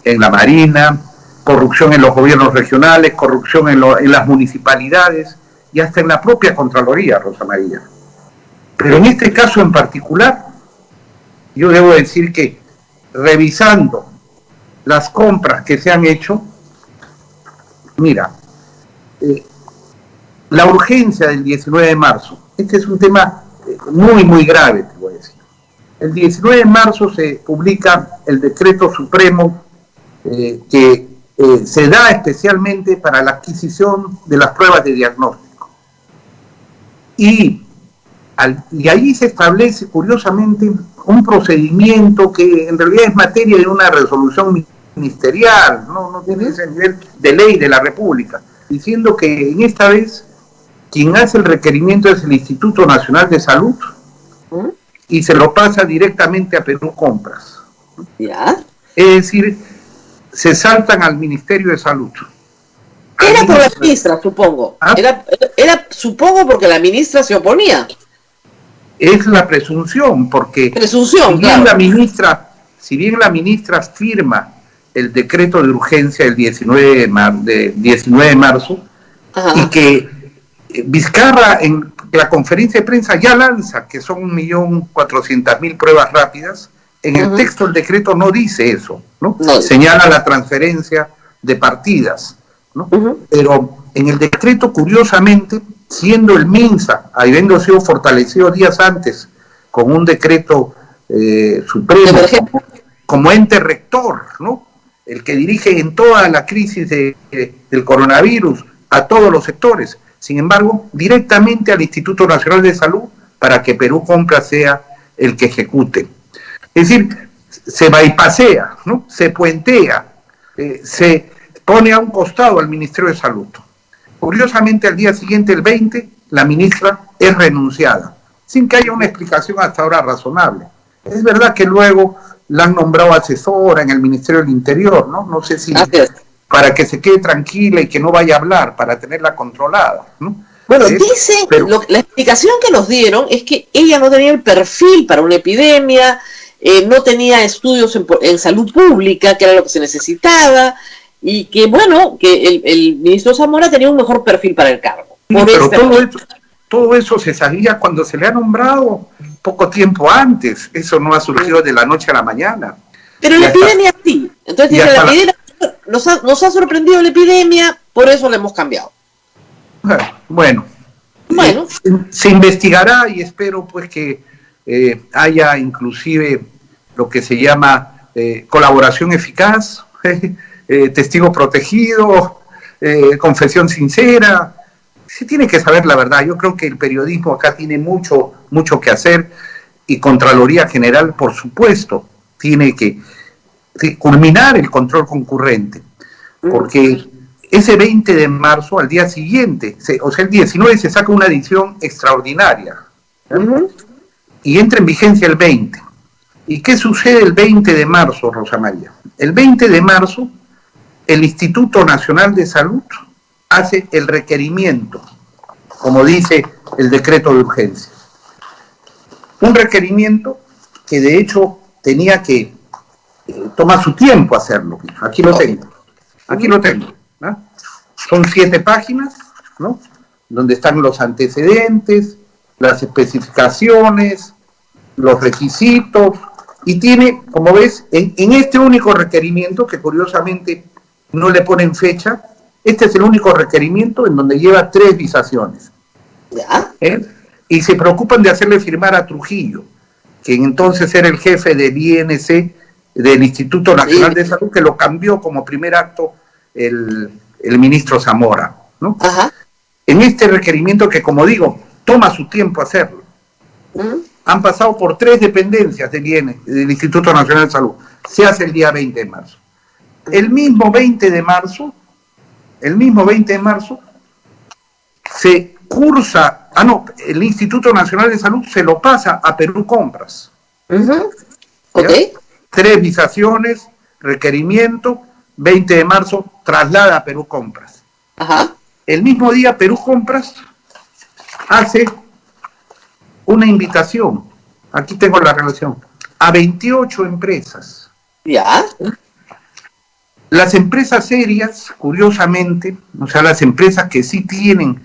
en la marina, corrupción en los gobiernos regionales, corrupción en las municipalidades y hasta en la propia Contraloría, Rosa María. Pero en este caso en particular, yo debo decir que revisando las compras que se han hecho, mira, la urgencia del 19 de marzo, este es un tema muy, muy grave, te voy a decir. El 19 de marzo se publica el decreto supremo que se da especialmente para la adquisición de las pruebas de diagnóstico. Y y ahí se establece, curiosamente, un procedimiento que en realidad es materia de una resolución ministerial, no tiene ese nivel de ley de la República, diciendo que en esta vez quien hace el requerimiento es el Instituto Nacional de Salud y se lo pasa directamente a Perú Compras. ¿Ya? Es decir, se saltan al Ministerio de Salud. Era por la ministra, supongo. ¿Ah? Era supongo porque la ministra se oponía. Es la presunción, porque presunción, si bien la ministra firma el decreto de urgencia del 19 de marzo, y que Vizcarra en la conferencia de prensa ya lanza que son 1.400.000 pruebas rápidas, en el texto del decreto no dice eso, ¿no? Señala la transferencia de partidas, ¿no? Pero en el decreto, curiosamente, siendo el MINSA, habiendo sido fortalecido días antes con un decreto supremo como ente rector, ¿no? El que dirige en toda la crisis del coronavirus a todos los sectores, sin embargo, directamente al Instituto Nacional de Salud para que Perú Compras sea el que ejecute. Es decir, se bypasea, ¿no? Se puentea, se pone a un costado al Ministerio de Salud. Curiosamente, al día siguiente, el 20, la ministra es renunciada, sin que haya una explicación hasta ahora razonable. Es verdad que luego la han nombrado asesora en el Ministerio del Interior, ¿no? No sé si para que se quede tranquila y que no vaya a hablar, para tenerla controlada, ¿no? Bueno, la explicación que nos dieron es que ella no tenía el perfil para una epidemia, no tenía estudios en salud pública, que era lo que se necesitaba, y que, bueno, que el ministro Zamora tenía un mejor perfil para el cargo. Pero todo eso se sabía cuando se le ha nombrado poco tiempo antes. Eso no ha surgido de la noche a la mañana. Pero la epidemia sí. Entonces, la epidemia nos ha sorprendido la epidemia, por eso la hemos cambiado. Bueno. Se investigará y espero pues que haya inclusive lo que se llama colaboración eficaz, testigo protegido, confesión sincera. Se tiene que saber la verdad. Yo creo que el periodismo acá tiene mucho que hacer, y Contraloría General, por supuesto, tiene que culminar el control concurrente, porque ese 20 de marzo, al día siguiente, o sea, el 19, se saca una edición extraordinaria, y entra en vigencia el 20. ¿Y qué sucede el 20 de marzo, Rosa María? El 20 de marzo, el Instituto Nacional de Salud hace el requerimiento, como dice el decreto de urgencia. Un requerimiento que de hecho tenía que tomar su tiempo hacerlo. Aquí lo tengo. ¿no? Son 7 páginas, ¿no? Donde están los antecedentes, las especificaciones, los requisitos, y tiene, como ves, en este único requerimiento, que curiosamente no le ponen fecha, este es el único requerimiento en donde lleva 3 visaciones. Y se preocupan de hacerle firmar a Trujillo, que entonces era el jefe del INC, del Instituto Nacional de Salud, que lo cambió como primer acto el ministro Zamora, ¿no? En este requerimiento, que como digo, toma su tiempo hacerlo, han pasado por 3 dependencias del Instituto Nacional de Salud. Se hace el día 20 de marzo. El mismo 20 de marzo se cursa, el Instituto Nacional de Salud se lo pasa a Perú Compras. 3 visaciones, requerimiento, 20 de marzo, traslada a Perú Compras. El mismo día Perú Compras hace una invitación, aquí tengo la relación, a 28 empresas. Las empresas serias, curiosamente, o sea, las empresas que sí tienen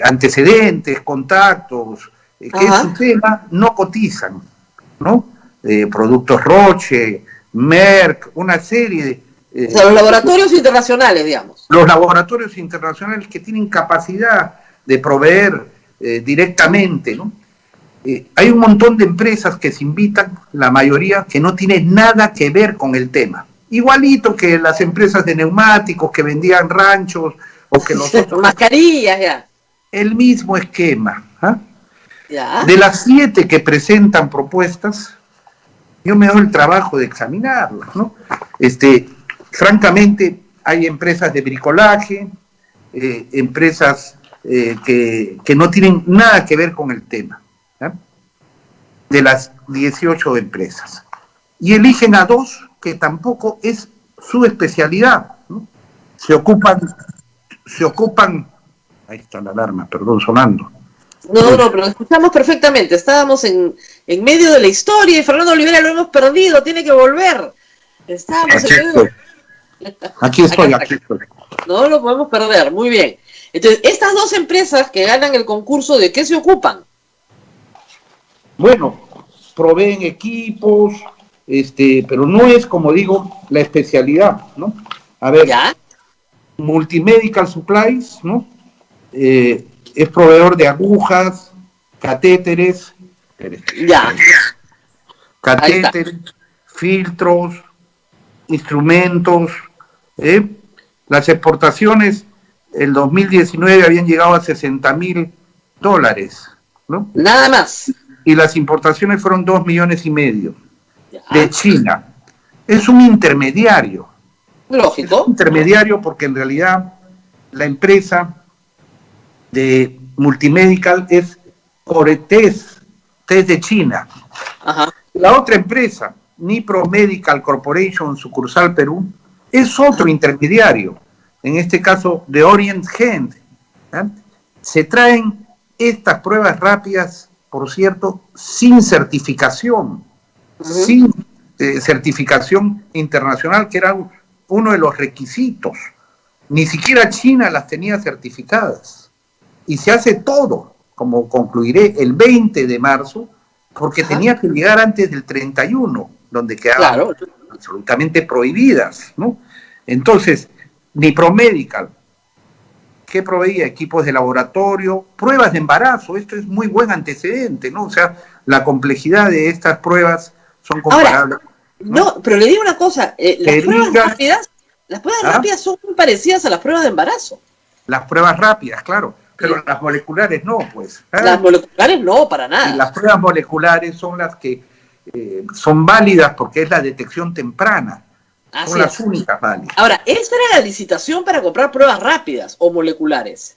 antecedentes, contactos, que es su tema, no cotizan, ¿no? Productos Roche, Merck, una serie de... o sea, los laboratorios internacionales, digamos. Los laboratorios internacionales que tienen capacidad de proveer directamente, ¿no? Hay un montón de empresas que se invitan, la mayoría que no tiene nada que ver con el tema. Igualito que las empresas de neumáticos que vendían ranchos, o que los otros... mascarillas, ya. El mismo esquema. Ya. De las 7 que presentan propuestas, yo me doy el trabajo de examinarlas, ¿no? Francamente, hay empresas de bricolaje, empresas que no tienen nada que ver con el tema, ¿ya? De las 18 empresas. Y eligen a 2 que tampoco es su especialidad, ¿no? Se ocupan, ahí está la alarma, perdón, sonando. No, pero escuchamos perfectamente. Estábamos en medio de la historia y Fernando Olivera lo hemos perdido, tiene que volver. Estábamos en medio. Aquí estoy. No lo podemos perder, muy bien. Entonces, estas 2 empresas que ganan el concurso, ¿de qué se ocupan? Bueno, proveen equipos, pero no es, como digo, la especialidad, ¿no? A ver, ¿ya? Multimedical Supplies, ¿no? Es proveedor de agujas, catéteres, Ya. Catéteres, filtros, instrumentos. Las exportaciones el 2019 habían llegado a $60,000, ¿no? Nada más. Y las importaciones fueron 2,5 millones Ya. de China. Es un intermediario. Lógico. Es un intermediario porque en realidad la empresa de Multimedical es Coretes, de China. Ajá. La otra empresa, Nipro Medical Corporation, sucursal Perú, es otro intermediario, en este caso de Orient Hand. ¿Eh? Se traen estas pruebas rápidas, por cierto, sin certificación, sin certificación internacional, que era uno de los requisitos. Ni siquiera China las tenía certificadas. Y se hace todo, como concluiré, el 20 de marzo, porque tenía que llegar antes del 31, donde quedaban absolutamente prohibidas, ¿no? Entonces, Nipromedical, que proveía equipos de laboratorio, pruebas de embarazo, esto es muy buen antecedente, ¿no? O sea, la complejidad de estas pruebas son comparables. Ahora, no, pero le digo una cosa, las pruebas rápidas son muy parecidas a las pruebas de embarazo. Las pruebas rápidas, claro, pero las moleculares no, pues. Las moleculares no, para nada. Y las pruebas moleculares son las que son válidas porque es la detección temprana. Son las únicas válidas. Ahora, ¿esta era la licitación para comprar pruebas rápidas o moleculares?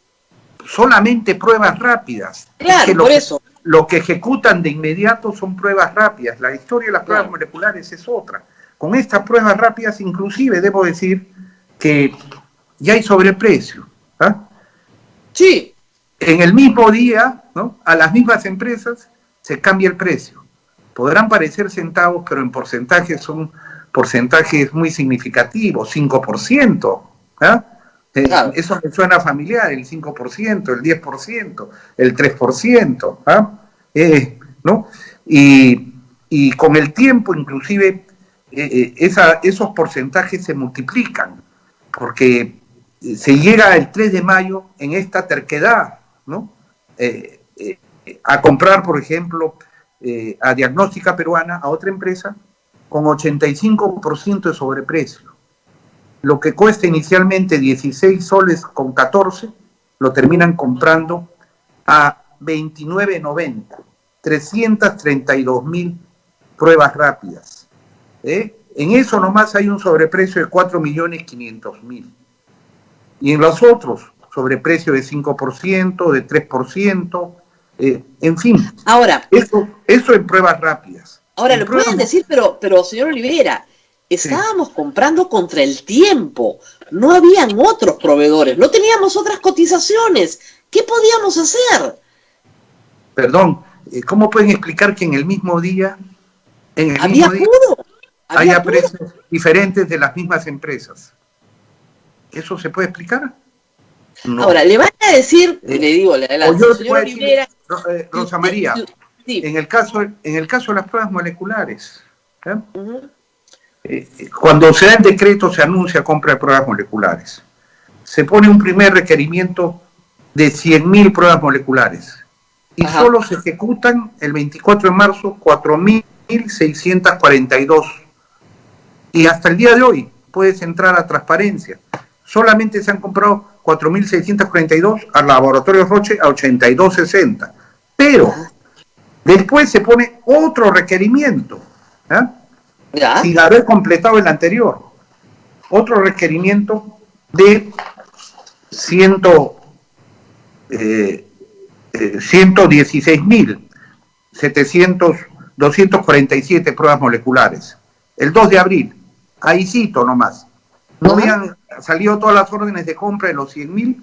Solamente pruebas rápidas. Claro, es que por eso. Lo que ejecutan de inmediato son pruebas rápidas. La historia de las pruebas moleculares es otra. Con estas pruebas rápidas, inclusive, debo decir que ya hay sobreprecio. ¿Ah? Sí. En el mismo día, ¿no? A las mismas empresas se cambia el precio. Podrán parecer centavos, pero en porcentajes son porcentajes muy significativos, 5%. ¿Ah? Claro. Eso me suena familiar, el 5%, el 10%, el 3%. ¿Ah? ¿No? Y con el tiempo, inclusive, esos porcentajes se multiplican, porque se llega el 3 de mayo en esta terquedad, ¿no? A comprar, por ejemplo, a Diagnóstica Peruana, a otra empresa, con 85% de sobreprecio. Lo que cuesta inicialmente 16 soles con 14, lo terminan comprando a 29.90, 332.000 pruebas rápidas. En eso nomás hay un sobreprecio de 4.500.000. Y en los otros, sobreprecio de 5%, de 3%, en fin. Ahora, eso en pruebas rápidas. Ahora, lo pueden decir, pero señor Olivera, estábamos comprando contra el tiempo, no habían otros proveedores, no teníamos otras cotizaciones, ¿qué podíamos hacer? Perdón, ¿cómo pueden explicar que en el mismo día, haya precios diferentes de las mismas empresas? ¿Eso se puede explicar? No. Ahora, le van a decir, le digo, le adelanto, señor Olivera, Rosa María, sí. en el caso de las pruebas moleculares, cuando se da el decreto se anuncia compra de pruebas moleculares. Se pone un primer requerimiento de 100.000 pruebas moleculares y solo se ejecutan el 24 de marzo 4.642. Y hasta el día de hoy puedes entrar a transparencia. Solamente se han comprado 4.642 al laboratorio Roche a 82.60. Pero Después se pone otro requerimiento, ¿ya? Sin haber completado el anterior. Otro requerimiento de 116.247 pruebas moleculares. El 2 de abril, ahí cito nomás. No habían salido todas las órdenes de compra de los 100.000.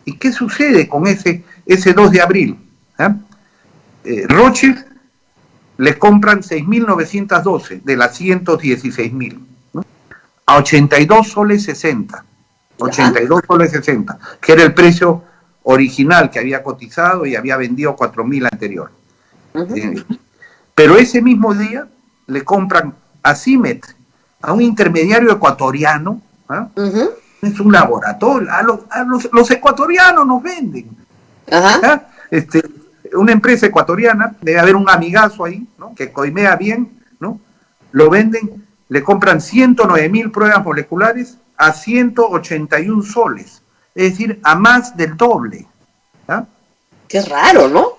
¿Y qué sucede con ese 2 de abril? Roche les compran 6.912 de las 116.000, ¿no? A 82 soles 60. 82 soles 60, que era el precio original que había cotizado y había vendido 4.000 anterior. Pero ese mismo día le compran a CIMET, a un intermediario ecuatoriano, es un laboratorio, los ecuatorianos nos venden. Una empresa ecuatoriana, debe haber un amigazo ahí, ¿no? Que coimea bien, ¿no? Lo venden, le compran 109.000 pruebas moleculares a 181 soles, es decir, a más del doble. Qué raro, ¿no?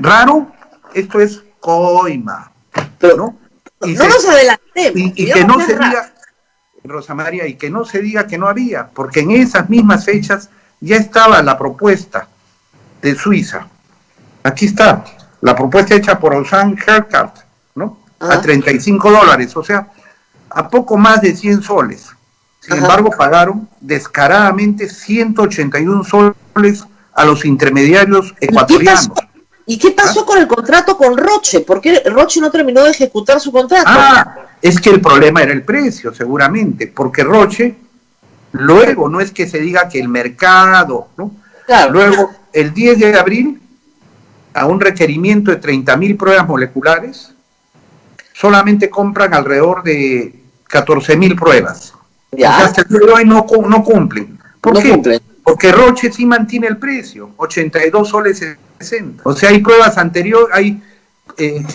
Raro, esto es coima, pero, ¿no? Y no nos adelantemos. Y que no se diga, Rosa María, y que no se diga que no había, porque en esas mismas fechas ya estaba la propuesta de Suiza. Aquí está, la propuesta hecha por Osan Healthcare, ¿no? A $35, o sea, a poco más de 100 soles. Sin embargo, pagaron descaradamente 181 soles a los intermediarios ecuatorianos. ¿Y qué pasó con el contrato con Roche? ¿Por qué Roche no terminó de ejecutar su contrato? Es que el problema era el precio, seguramente, porque Roche, luego, no es que se diga que el mercado, ¿no? Claro. Luego, el 10 de abril, a un requerimiento de 30.000 pruebas moleculares, solamente compran alrededor de 14.000 pruebas. ¿Ya? O sea, hasta el día de hoy no cumplen. ¿Por qué? Cumplen. Porque Roche sí mantiene el precio, 82 soles 60. O sea, hay pruebas anteriores, hay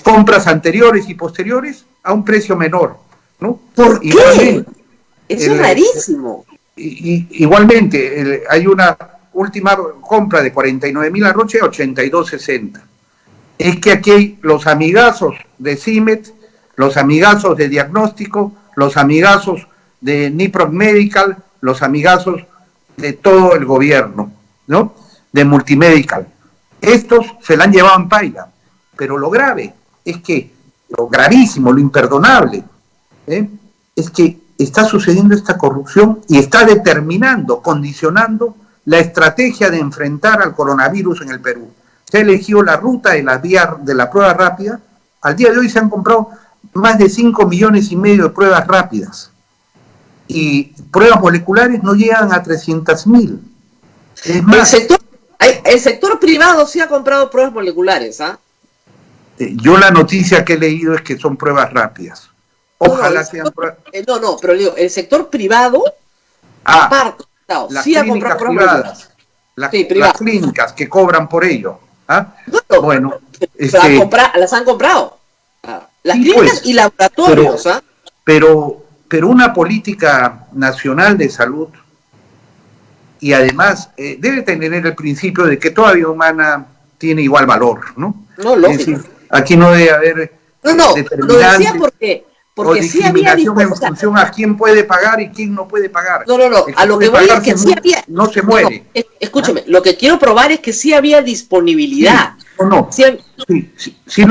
compras anteriores y posteriores a un precio menor, ¿no? ¿Por qué? Eso es rarísimo. Igualmente, hay una última compra de 49.000 a Roche, 82.60. Es que aquí hay los amigazos de CIMET, los amigazos de diagnóstico, los amigazos de Niproc Medical, los amigazos de todo el gobierno, ¿no? De Multimedical. Estos se la han llevado en paila, pero lo grave es que, lo gravísimo, lo imperdonable, es que está sucediendo esta corrupción y está determinando, condicionando la estrategia de enfrentar al coronavirus en el Perú. Se ha elegido la ruta de la vía de la prueba rápida. Al día de hoy se han comprado más de 5,5 millones de pruebas rápidas. Y pruebas moleculares no llegan a 300.000. Es más, el sector privado sí ha comprado pruebas moleculares, yo la noticia que he leído es que son pruebas rápidas. Ojalá sean pruebas. Pero digo, el sector privado, aparte, las sí ha clínicas comprado privadas, las clínicas que cobran por ello. Bueno, las han comprado. Las clínicas y laboratorios. Pero una política nacional de salud, y además debe tener el principio de que toda vida humana tiene igual valor, ¿no? No, lógico. Es decir, aquí no debe haber lo decía porque sí había en función a quién puede pagar y quién no puede pagar. No, a lo que voy es que sí había... No se muere. Escúcheme, lo que quiero probar es que sí había disponibilidad. Sí lo entendí.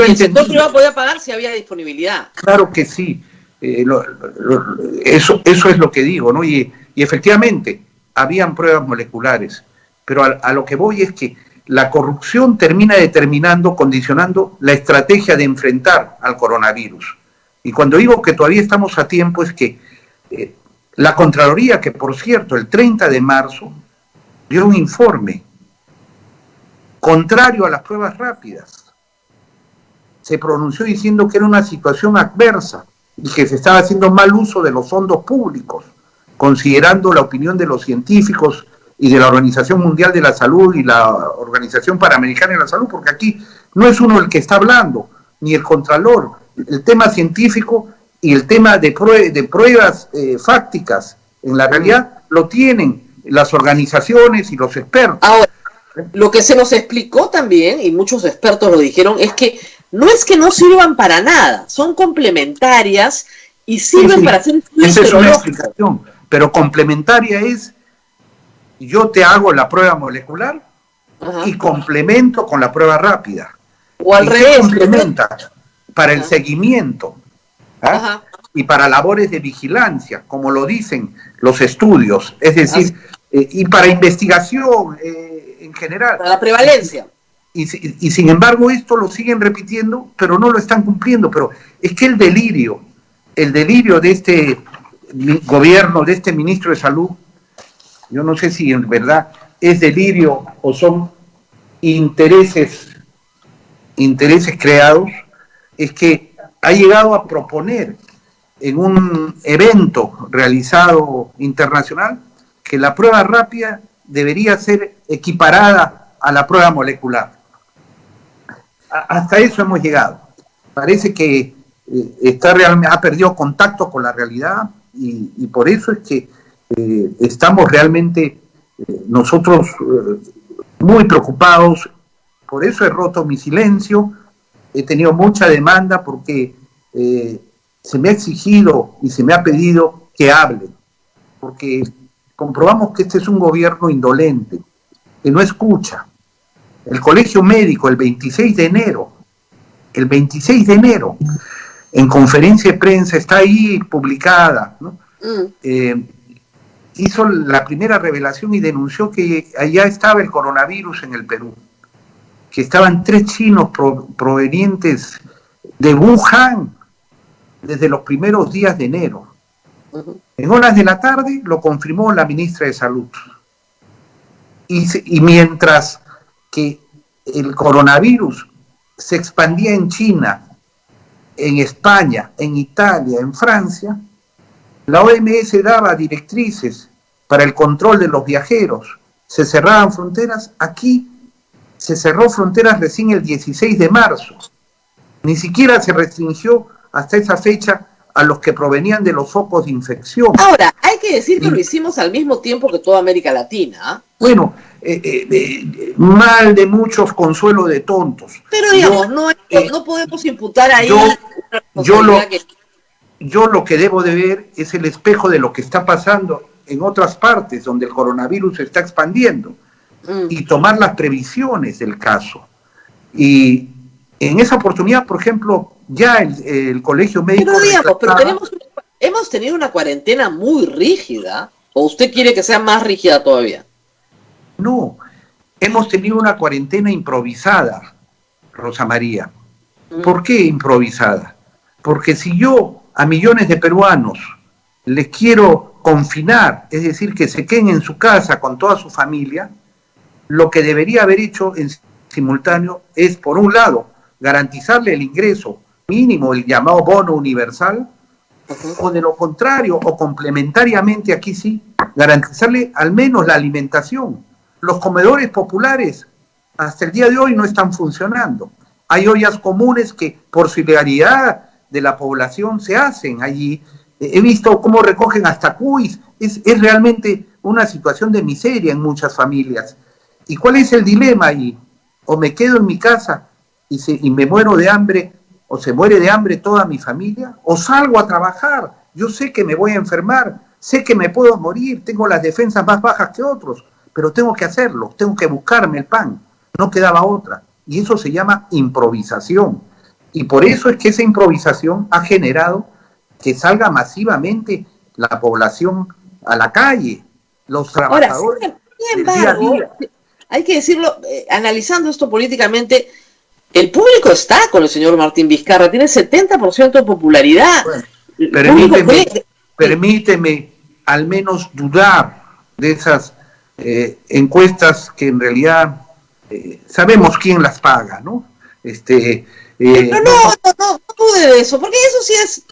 El sector privado podía pagar si había disponibilidad. Claro que sí. Eso es lo que digo, ¿no? Y efectivamente, habían pruebas moleculares. Pero a lo que voy es que la corrupción termina determinando, condicionando la estrategia de enfrentar al coronavirus. Y cuando digo que todavía estamos a tiempo es que la Contraloría, que por cierto el 30 de marzo dio un informe contrario a las pruebas rápidas, se pronunció diciendo que era una situación adversa y que se estaba haciendo mal uso de los fondos públicos, considerando la opinión de los científicos y de la Organización Mundial de la Salud y la Organización Panamericana de la Salud, porque aquí no es uno el que está hablando, ni el Contralor. El tema científico y el tema de pruebas fácticas, en la realidad, lo tienen las organizaciones y los expertos. lo que se nos explicó también, y muchos expertos lo dijeron, es que no sirvan para nada, son complementarias y sirven para hacer esa es una explicación, pero complementaria es, yo te hago la prueba molecular y complemento con la prueba rápida. O al revés. Complementa para el seguimiento y para labores de vigilancia, como lo dicen los estudios, es decir, y para investigación en general. Para la prevalencia. Y sin embargo esto lo siguen repitiendo, pero no lo están cumpliendo. Pero es que el delirio de este gobierno, de este ministro de Salud, yo no sé si en verdad es delirio o son intereses creados, es que ha llegado a proponer en un evento realizado internacional que la prueba rápida debería ser equiparada a la prueba molecular. Hasta eso hemos llegado. Parece que ha perdido contacto con la realidad y por eso es que estamos realmente nosotros muy preocupados. Por eso he roto mi silencio, he tenido mucha demanda porque se me ha exigido y se me ha pedido que hable, porque comprobamos que este es un gobierno indolente, que no escucha. El Colegio Médico el 26 de enero, en conferencia de prensa, está ahí publicada, ¿no? Hizo la primera revelación y denunció que allá estaba el coronavirus en el Perú, que estaban 3 chinos provenientes de Wuhan desde los primeros días de enero. En horas de la tarde lo confirmó la ministra de Salud. Y mientras que el coronavirus se expandía en China, en España, en Italia, en Francia, la OMS daba directrices para el control de los viajeros. Se cerraban fronteras. Aquí se cerró fronteras recién el 16 de marzo. Ni siquiera se restringió hasta esa fecha a los que provenían de los focos de infección. Ahora, hay que decir que lo hicimos al mismo tiempo que toda América Latina. Bueno, mal de muchos, consuelo de tontos. Pero digamos, no podemos imputar ahí yo lo que debo de ver es el espejo de lo que está pasando en otras partes donde el coronavirus se está expandiendo y tomar las previsiones del caso. Y en esa oportunidad, por ejemplo, ya el Colegio Médico... Pero hemos tenido una cuarentena muy rígida, ¿o usted quiere que sea más rígida todavía? No, hemos tenido una cuarentena improvisada, Rosa María. ¿Por qué improvisada? Porque si yo a millones de peruanos les quiero confinar, es decir, que se queden en su casa con toda su familia, lo que debería haber hecho en simultáneo es, por un lado, garantizarle el ingreso mínimo, el llamado bono universal, o de lo contrario, o complementariamente, aquí sí, garantizarle al menos la alimentación. Los comedores populares hasta el día de hoy no están funcionando. Hay ollas comunes que por solidaridad de la población se hacen allí. He visto cómo recogen hasta cuis. Es realmente una situación de miseria en muchas familias. ¿Y cuál es el dilema ahí? O me quedo en mi casa y me muero de hambre, o se muere de hambre toda mi familia, o salgo a trabajar. Yo sé que me voy a enfermar, sé que me puedo morir, tengo las defensas más bajas que otros, pero tengo que hacerlo, tengo que buscarme el pan. No quedaba otra. Y eso se llama improvisación. Y por eso es que esa improvisación ha generado que salga masivamente la población a la calle, los trabajadores. Ahora, sin embargo, hay que decirlo, analizando esto políticamente, el público está con el señor Martín Vizcarra, tiene 70% de popularidad. Bueno, permíteme al menos dudar de esas encuestas que en realidad sabemos quién las paga, ¿no? No dude de eso, porque eso sí es...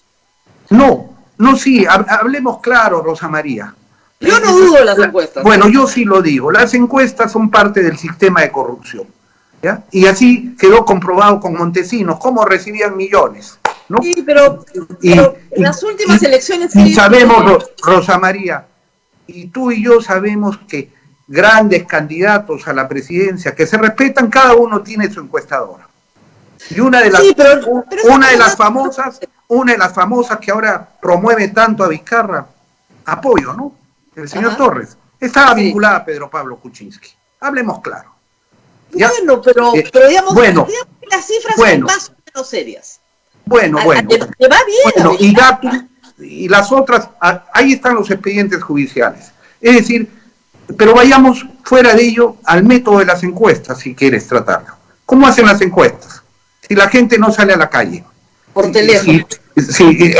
Sí, hablemos claro, Rosa María. Yo no dudo de las encuestas. Bueno, yo sí lo digo, las encuestas son parte del sistema de corrupción, ¿ya? Y así quedó comprobado con Montesinos, cómo recibían millones, ¿no? Sí, pero en las últimas elecciones... Y sabemos, Rosa María, y tú y yo sabemos que grandes candidatos a la presidencia que se respetan, cada uno tiene su encuestadora. Y una de las famosas que ahora promueve tanto a Vizcarra, apoyo, ¿no? El señor Torres, estaba vinculada a Pedro Pablo Kuczynski. Hablemos claro. ¿Ya? Pero digamos que las cifras son más o menos serias. Te va bien. Y las otras, ahí están los expedientes judiciales. Es decir, pero vayamos fuera de ello al método de las encuestas, si quieres tratarlo. ¿Cómo hacen las encuestas? Si la gente no sale a la calle. Por teléfono.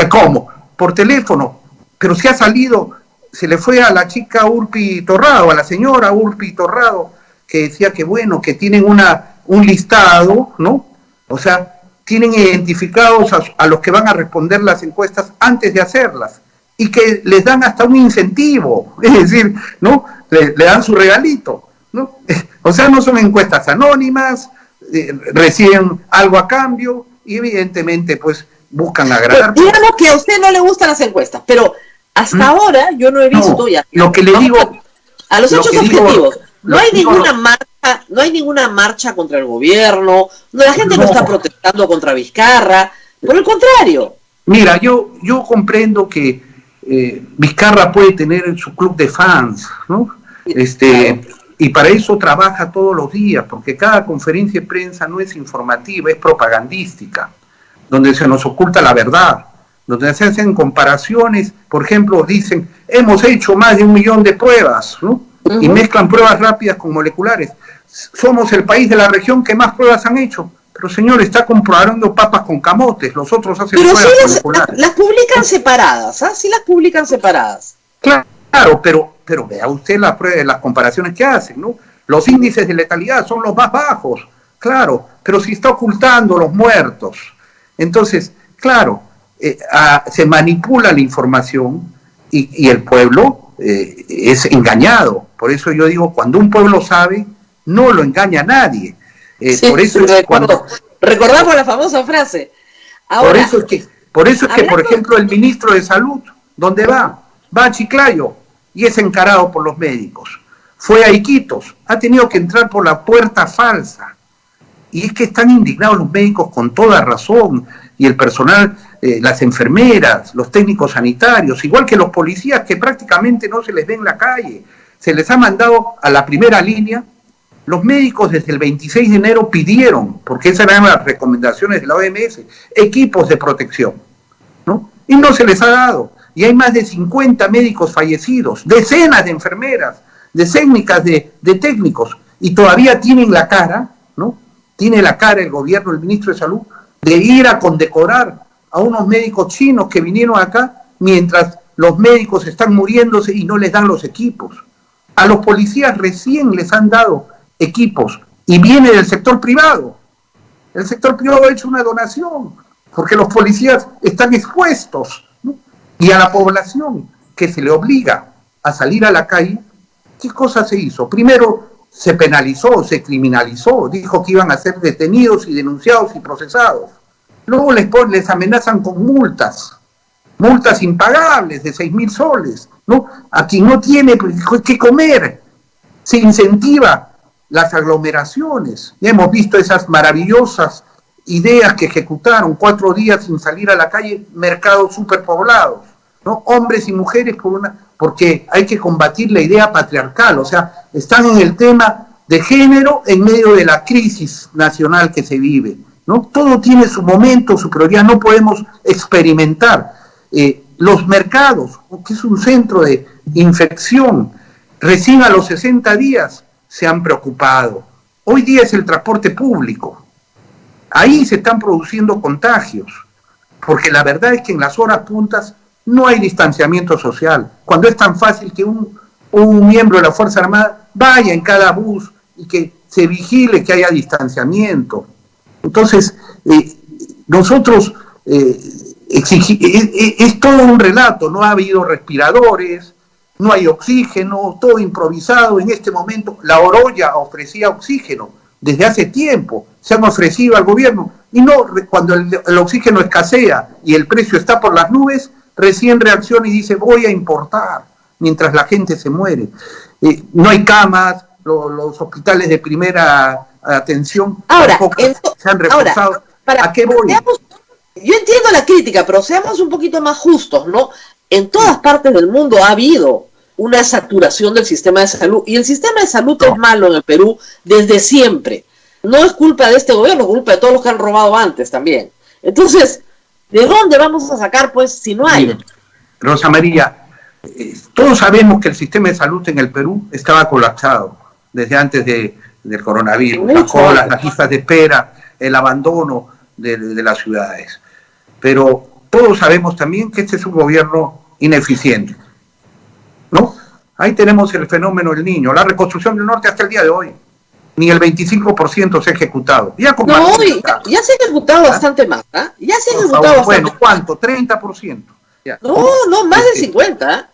¿Cómo? Por teléfono. Pero si ha salido, se le fue a la chica Urpi Torrado, a la señora Urpi Torrado, que decía que bueno, que tienen un listado, ¿no? O sea, tienen identificados a los que van a responder las encuestas antes de hacerlas y que les dan hasta un incentivo, es decir, ¿no? Le dan su regalito, ¿no? O sea, no son encuestas anónimas, reciben algo a cambio y evidentemente pues buscan agradar. Digamos que a usted no le gustan las encuestas, pero hasta ahora yo no he visto lo que le digo a los hechos objetivos. No hay ninguna marcha contra el gobierno, la gente no está protestando contra Vizcarra, por el contrario. Mira, yo comprendo que Vizcarra puede tener su club de fans, ¿no? Y para eso trabaja todos los días, porque cada conferencia de prensa no es informativa, es propagandística, donde se nos oculta la verdad, donde se hacen comparaciones, por ejemplo, dicen, hemos hecho más de 1 millón de pruebas, ¿no? Y mezclan pruebas rápidas con moleculares. Somos el país de la región que más pruebas han hecho. Pero señor, está comprobando papas con camotes, los otros hacen pruebas moleculares. Las publican separadas, sí las publican separadas. Claro, pero vea usted las comparaciones que hacen, ¿no? Los índices de letalidad son los más bajos, claro, pero si está ocultando los muertos. Entonces, claro, se manipula la información y el pueblo es engañado. Por eso yo digo, cuando un pueblo sabe, no lo engaña a nadie. Por eso recordamos la famosa frase. Ahora, por eso es que, por ejemplo, el ministro de Salud, ¿dónde va? Va a Chiclayo y es encarado por los médicos. Fue a Iquitos, ha tenido que entrar por la puerta falsa. Y es que están indignados los médicos con toda razón, y el personal, las enfermeras, los técnicos sanitarios, igual que los policías que prácticamente no se les ve en la calle. Se les ha mandado a la primera línea. Los médicos desde el 26 de enero pidieron, porque esas eran las recomendaciones de la OMS, equipos de protección, ¿no? Y no se les ha dado. Y hay más de 50 médicos fallecidos, decenas de enfermeras, de técnicas, de técnicos, y todavía tienen la cara, ¿no? Tiene la cara el gobierno, el ministro de Salud, de ir a condecorar a unos médicos chinos que vinieron acá mientras los médicos están muriéndose y no les dan los equipos. A los policías recién les han dado equipos y viene del sector privado. El sector privado ha hecho una donación porque los policías están expuestos, ¿no? Y a la población que se le obliga a salir a la calle, ¿qué cosa se hizo? Primero se penalizó, se criminalizó, dijo que iban a ser detenidos y denunciados y procesados. Luego les amenazan con multas impagables de 6.000 soles, ¿no? A quien no tiene que comer. Se incentiva las aglomeraciones. Ya hemos visto esas maravillosas ideas que ejecutaron, 4 días sin salir a la calle, mercados superpoblados, ¿no? Hombres y mujeres porque hay que combatir la idea patriarcal, o sea, están en el tema de género en medio de la crisis nacional que se vive, ¿no? Todo tiene su momento, su prioridad, no podemos experimentar. Los mercados, que es un centro de infección, recién a los 60 días se han preocupado. Hoy día es el transporte público. Ahí se están produciendo contagios, porque la verdad es que en las horas puntas no hay distanciamiento social. Cuando es tan fácil que un miembro de la Fuerza Armada vaya en cada bus y que se vigile que haya distanciamiento. Entonces, nosotros es todo un relato, no ha habido respiradores, no hay oxígeno, todo improvisado. En este momento la Oroya ofrecía oxígeno desde hace tiempo, se han ofrecido al gobierno, y no cuando el oxígeno escasea y el precio está por las nubes, recién reacciona y dice voy a importar. mientras la gente se muere. No hay camas, los hospitales de primera atención tampoco se han reforzado. ¿A qué voy? Yo entiendo la crítica, pero seamos un poquito más justos, ¿no? En todas partes del mundo ha habido una saturación del sistema de salud, y el sistema de salud es malo en el Perú desde siempre. No es culpa de este gobierno, es culpa de todos los que han robado antes también. Entonces, ¿de dónde vamos a sacar, pues, si no hay? Rosa María, todos sabemos que el sistema de salud en el Perú estaba colapsado desde antes del coronavirus. Las colas, las listas de espera, el abandono de las ciudades. Pero todos sabemos también que este es un gobierno ineficiente, ¿no? Ahí tenemos el fenómeno del Niño, la reconstrucción del norte hasta el día de hoy. Ni el 25% se ha ejecutado. Ya se ha ejecutado bastante más, ¿eh? Ya se ha ejecutado bastante. Bueno, ¿cuánto? 30%. Ya. No, más de 50.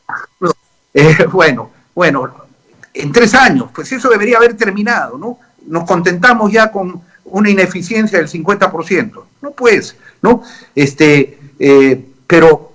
Bueno, en 3 años, pues eso debería haber terminado, ¿no? Nos contentamos ya con una ineficiencia del 50%. No pues, ¿no? Pero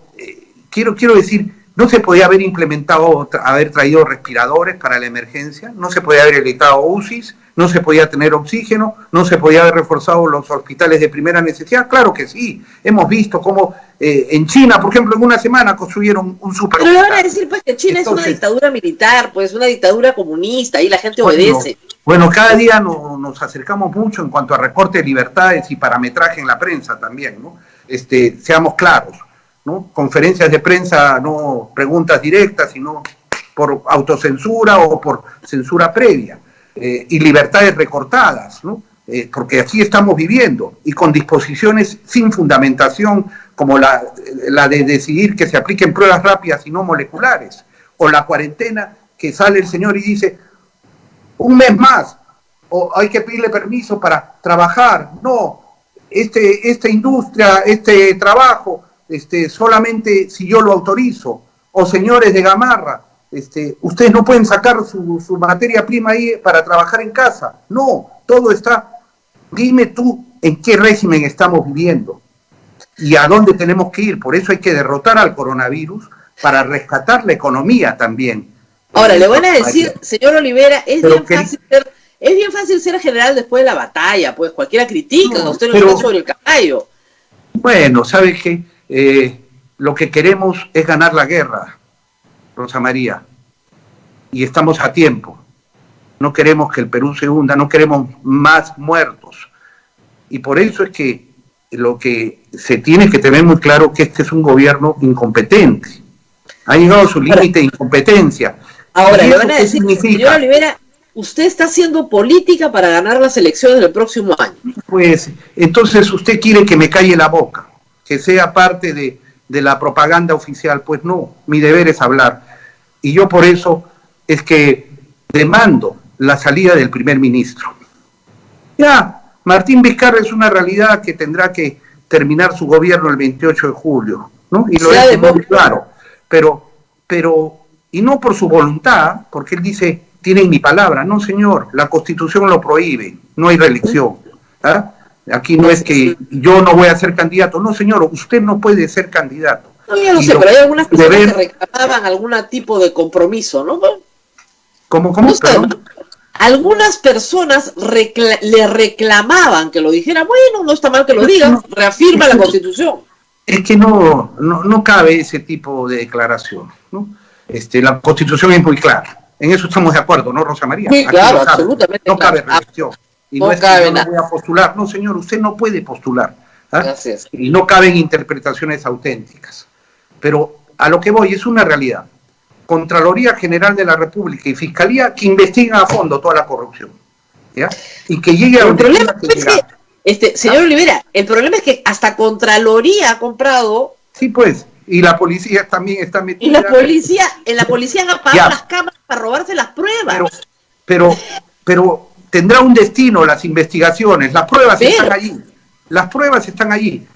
quiero decir, no se podía haber implementado, haber traído respiradores para la emergencia, no se podía haber habilitado UCIs, no se podía tener oxígeno, no se podía haber reforzado los hospitales de primera necesidad. Claro que sí, hemos visto cómo en China, por ejemplo, en una semana construyeron un super. Pero le van a decir pues que China es una dictadura militar, pues una dictadura comunista, y la gente obedece. Bueno, cada día nos acercamos mucho en cuanto a recorte de libertades y parametraje en la prensa también, ¿no? Seamos claros, ¿no? Conferencias de prensa, no preguntas directas, sino por autocensura o por censura previa. Y libertades recortadas, ¿no? Porque así estamos viviendo, y con disposiciones sin fundamentación, como la de decidir que se apliquen pruebas rápidas y no moleculares, o la cuarentena, que sale el señor y dice, 1 mes más, o hay que pedirle permiso para trabajar. No, esta industria, este trabajo, solamente si yo lo autorizo, o señores de Gamarra, ustedes no pueden sacar su materia prima ahí para trabajar en casa. No, todo está. Dime tú en qué régimen estamos viviendo y a dónde tenemos que ir. Por eso hay que derrotar al coronavirus para rescatar la economía también. Ahora, le van a decir, señor Olivera, es bien fácil ser general después de la batalla, pues cualquiera critica, usted lo está sobre el caballo. Bueno, ¿sabes qué? Lo que queremos es ganar la guerra, Rosa María, y estamos a tiempo. No queremos que el Perú se hunda, no queremos más muertos, y por eso es que lo que se tiene que tener muy claro que este es un gobierno incompetente, ha llegado a su límite de incompetencia. Ahora le van a decir, señor Olivera, usted está haciendo política para ganar las elecciones del próximo año. Pues entonces usted quiere que me calle la boca, que sea parte de la propaganda oficial. Pues no, mi deber es hablar. Y yo por eso es que demando la salida del primer ministro. Ya, Martín Vizcarra es una realidad que tendrá que terminar su gobierno el 28 de julio, ¿no? Y lo es muy claro. Pero, y no por su voluntad, porque él dice, tienen mi palabra. No, señor, la Constitución lo prohíbe, no hay reelección. ¿Ah? Aquí no es que yo no voy a ser candidato. No, señor, usted no puede ser candidato. No, yo no sé, pero hay algunas personas que reclamaban algún tipo de compromiso, ¿no? ¿Cómo? No sé, algunas personas le reclamaban que lo dijera. Bueno, no está mal que lo digan, reafirma la Constitución. Es que no cabe ese tipo de declaración, ¿no? La Constitución es muy clara. En eso estamos de acuerdo, ¿no, Rosa María? Sí, claro, absolutamente. No cabe reelección. Y no es que yo no voy a postular. No, señor, usted no puede postular. ¿Ah? Gracias. Y no caben interpretaciones auténticas. Pero a lo que voy es una realidad. Contraloría General de la República y Fiscalía que investigan a fondo toda la corrupción, ¿ya? Y que llegue a donde tenga que llegar. Señor Olivera, el problema es que hasta Contraloría ha comprado. Sí, pues, y la policía también está metida. Y en la policía han apagado las cámaras para robarse las pruebas. Pero tendrá un destino las investigaciones, las pruebas están allí. Las pruebas están allí.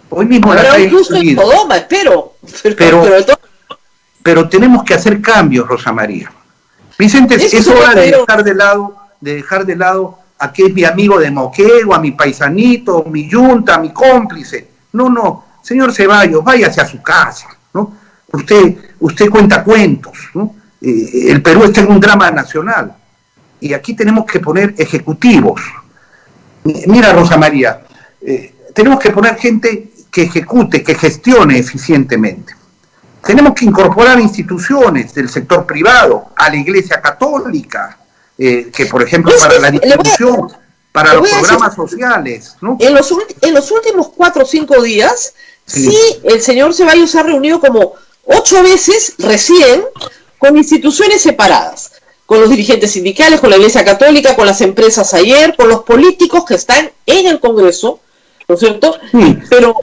Hoy mismo las hay en Sodoma, espero. Pero tenemos que hacer cambios, Rosa María. Vicente, es hora de dejar de lado a que es mi amigo de Moquegua, a mi paisanito, mi yunta, mi cómplice. No, señor Ceballos, váyase a su casa, ¿no? usted cuenta cuentos, ¿no? El Perú está en un drama nacional y aquí tenemos que poner ejecutivos. Mira, Rosa María, tenemos que poner gente que ejecute, que gestione eficientemente. Tenemos que incorporar instituciones del sector privado, a la Iglesia Católica, que por ejemplo para la distribución, para los programas sociales, ¿no? En los últimos 4 o 5 días, sí, el señor Ceballos se ha reunido como 8 veces recién con instituciones separadas, con los dirigentes sindicales, con la Iglesia Católica, con las empresas ayer, con los políticos que están en el Congreso, ¿no es cierto? Sí, pero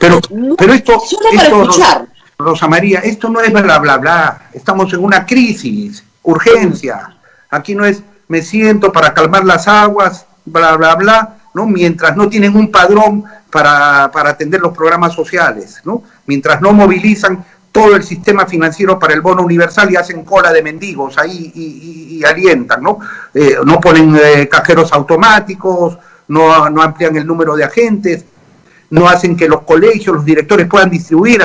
esto, solo para escuchar. Rosa María, esto no es bla, bla, bla. Estamos en una crisis, urgencia. Aquí no es me siento para calmar las aguas, bla, bla, bla, ¿no? Mientras no tienen un padrón para atender los programas sociales, ¿no? Mientras no movilizan todo el sistema financiero para el bono universal y hacen cola de mendigos ahí y alientan, ¿no? No ponen cajeros automáticos, no amplían el número de agentes, no hacen que los colegios, los directores puedan distribuir.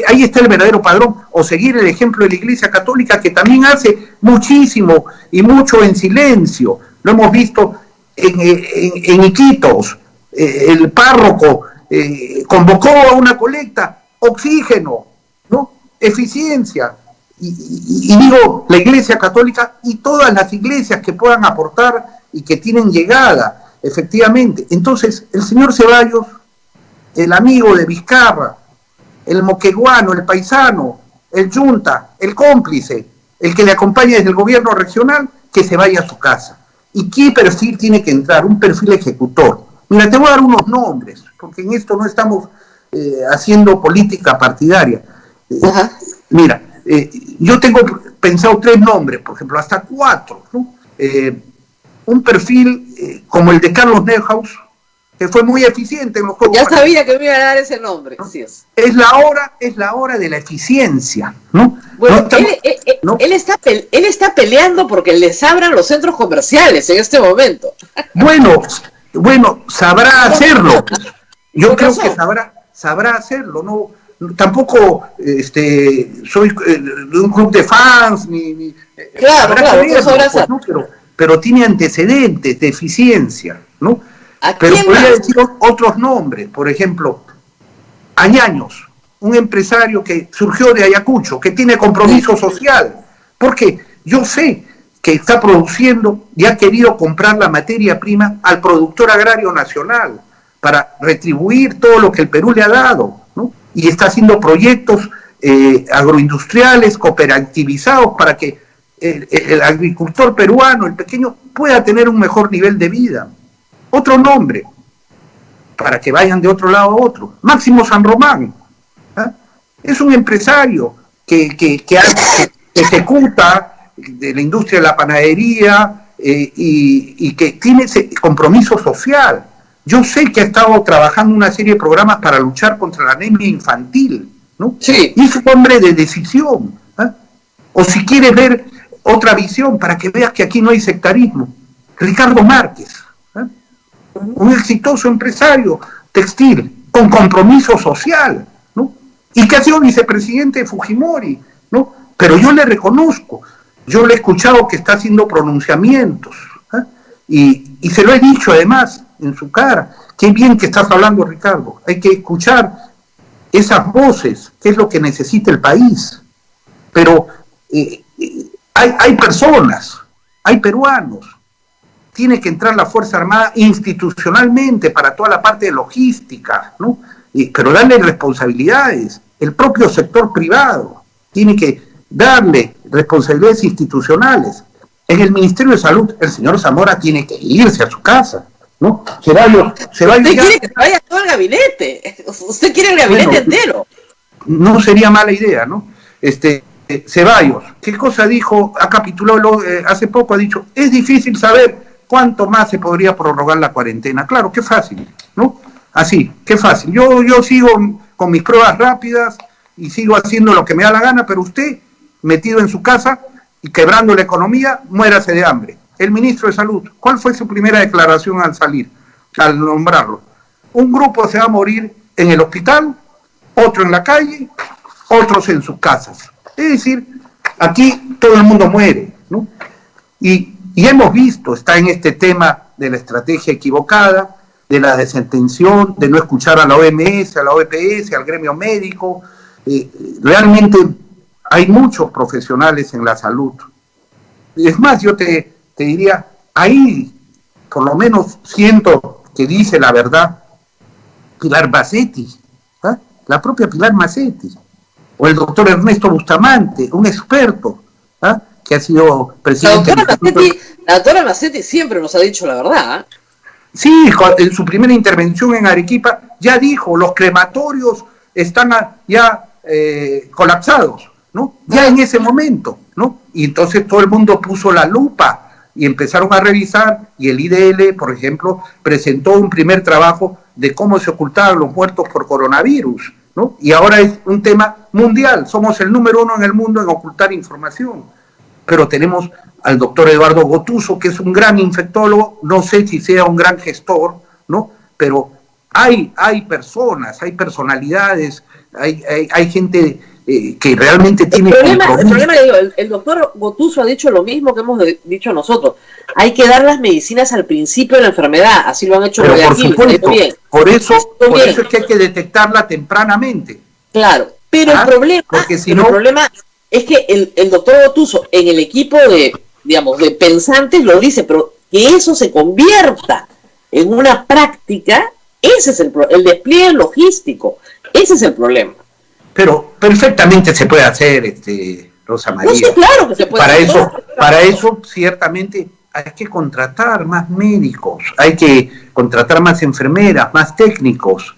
Ahí está el verdadero padrón, o seguir el ejemplo de la Iglesia Católica, que también hace muchísimo y mucho en silencio. Lo hemos visto en Iquitos, el párroco convocó a una colecta, oxígeno, ¿no? Eficiencia, y digo la Iglesia Católica y todas las iglesias que puedan aportar y que tienen llegada, efectivamente. Entonces, el señor Ceballos, el amigo de Vizcarra, el moqueguano, el paisano, el yunta, el cómplice, el que le acompaña desde el gobierno regional, que se vaya a su casa. ¿Y qué perfil tiene que entrar? Un perfil ejecutor. Mira, te voy a dar unos nombres, porque en esto no estamos haciendo política partidaria. Mira, yo tengo pensado 3 nombres, por ejemplo, hasta 4, ¿no? Un perfil como el de Carlos Neuhaus, que fue muy eficiente en los Juegos. Ya sabía que me iba a dar ese nombre, ¿no? Así es. Es la hora de la eficiencia, ¿no? Bueno, no estamos, él está peleando porque les abran los centros comerciales en este momento. Bueno, sabrá hacerlo. Yo creo que sabrá hacerlo, no, tampoco soy de un club de fans, claro, ¿no? Pero tiene antecedentes de eficiencia, ¿no? Pero podría decir otros nombres, por ejemplo, Añaños, un empresario que surgió de Ayacucho, que tiene compromiso social, porque yo sé que está produciendo y ha querido comprar la materia prima al productor agrario nacional para retribuir todo lo que el Perú le ha dado, ¿no? Y está haciendo proyectos agroindustriales, cooperativizados, para que el agricultor peruano, el pequeño, pueda tener un mejor nivel de vida. Otro nombre, para que vayan de otro lado a otro, Máximo San Román, ¿eh? Es un empresario que ejecuta de la industria de la panadería y que tiene ese compromiso social. Yo sé que ha estado trabajando una serie de programas para luchar contra la anemia infantil, ¿no? Sí. Y es un hombre de decisión, ¿eh? O si quieres ver otra visión, para que veas que aquí no hay sectarismo, Ricardo Márquez, un exitoso empresario textil con compromiso social, ¿no? Y que ha sido vicepresidente de Fujimori, ¿no? Pero yo le reconozco, yo le he escuchado que está haciendo pronunciamientos, ¿eh? Y se lo he dicho además en su cara. Qué bien que estás hablando, Ricardo. Hay que escuchar esas voces, que es lo que necesita el país. Pero hay personas, hay peruanos. Tiene que entrar la Fuerza Armada institucionalmente para toda la parte de logística, ¿no? Pero darle responsabilidades. El propio sector privado tiene que darle responsabilidades institucionales. En el Ministerio de Salud, el señor Zamora tiene que irse a su casa, ¿no? Usted quiere que vaya todo el gabinete. Usted quiere el gabinete entero. No sería mala idea, ¿no? Ceballos, ¿qué cosa dijo? Ha capitulado hace poco, ha dicho, es difícil saber ¿cuánto más se podría prorrogar la cuarentena? Claro, qué fácil, ¿no? Así, qué fácil. Yo sigo con mis pruebas rápidas y sigo haciendo lo que me da la gana, pero usted, metido en su casa y quebrando la economía, muérase de hambre. El ministro de Salud, ¿cuál fue su primera declaración al salir, al nombrarlo? Un grupo se va a morir en el hospital, otro en la calle, otros en sus casas. Es decir, aquí todo el mundo muere, ¿no? Y hemos visto, está en este tema de la estrategia equivocada, de la desatención, de no escuchar a la OMS, a la OPS, al gremio médico. Realmente hay muchos profesionales en la salud. Es más, yo te diría, ahí por lo menos siento que dice la verdad Pilar Massetti, ¿eh? La propia Pilar Massetti, o el doctor Ernesto Bustamante, un experto, ¿eh? Que ha sido presidente. La doctora Massetti siempre nos ha dicho la verdad. Sí, en su primera intervención en Arequipa ya dijo, los crematorios están ya colapsados, ¿no? Ya en ese momento, ¿no? Y entonces todo el mundo puso la lupa y empezaron a revisar, y el IDL, por ejemplo, presentó un primer trabajo de cómo se ocultaban los muertos por coronavirus, ¿no? Y ahora es un tema mundial, somos el número 1 en el mundo en ocultar información. Pero tenemos al doctor Eduardo Gotuso, que es un gran infectólogo, no sé si sea un gran gestor, ¿no? Pero hay personas, hay personalidades, hay gente que realmente tiene compromiso. El problema, el doctor Gotuso ha dicho lo mismo que hemos dicho nosotros. Hay que dar las medicinas al principio de la enfermedad, así lo han hecho los de aquí. Por eso es que hay que detectarla tempranamente. Claro, pero el problema es que el doctor Gotuso en el equipo de pensantes lo dice, pero que eso se convierta en una práctica, ese es el despliegue logístico, ese es el problema. Pero perfectamente se puede hacer, Rosa María. No, sí, claro que se puede Para eso ciertamente hay que contratar más médicos, hay que contratar más enfermeras, más técnicos.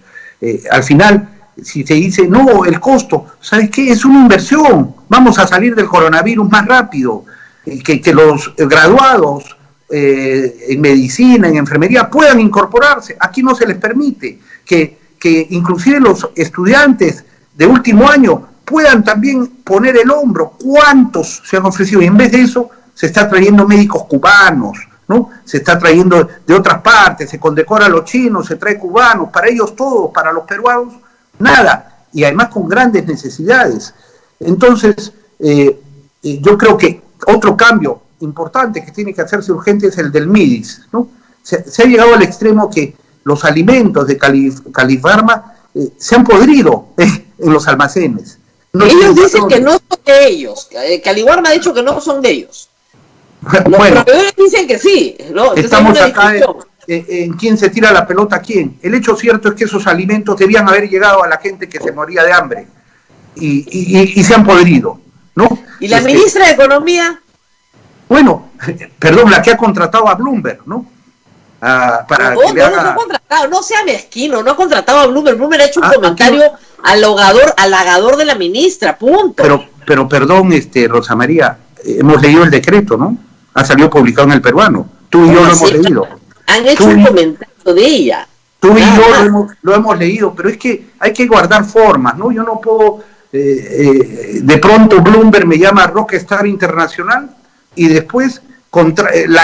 Al final, si se dice, no, el costo, ¿sabes qué? Es una inversión, vamos a salir del coronavirus más rápido, que los graduados en medicina, en enfermería, puedan incorporarse. Aquí no se les permite que inclusive los estudiantes de último año puedan también poner el hombro. ¿Cuántos se han ofrecido? Y en vez de eso, se está trayendo médicos cubanos, ¿no? Se está trayendo de otras partes, se condecora a los chinos, se trae cubanos, para ellos todos, para los peruanos, nada. Y además con grandes necesidades. Entonces, yo creo que otro cambio importante que tiene que hacerse urgente es el del MIDIS, ¿no? Se ha llegado al extremo que los alimentos de Califarma se han podrido en los almacenes. Ellos dicen que no son de ellos. Califarma ha dicho que no son de ellos. Los proveedores dicen que sí, ¿no? Estamos acá en quién se tira la pelota a quién. El hecho cierto es que esos alimentos debían haber llegado a la gente que se moría de hambre y se han podrido, ¿no? ¿Y la ministra de Economía? Bueno, perdón, la que ha contratado a Bloomberg, ¿no? No sea mezquino, no ha contratado a Bloomberg. Bloomberg ha hecho un comentario halagador de la ministra, punto. Pero perdón, Rosa María, hemos leído el decreto, ¿no? Ha salido publicado en El Peruano. Tú y yo lo hemos leído. Han hecho un comentario de ella. Tú y yo lo hemos leído, pero es que hay que guardar formas, ¿no? Yo no puedo, de pronto Bloomberg me llama Rockstar Internacional y después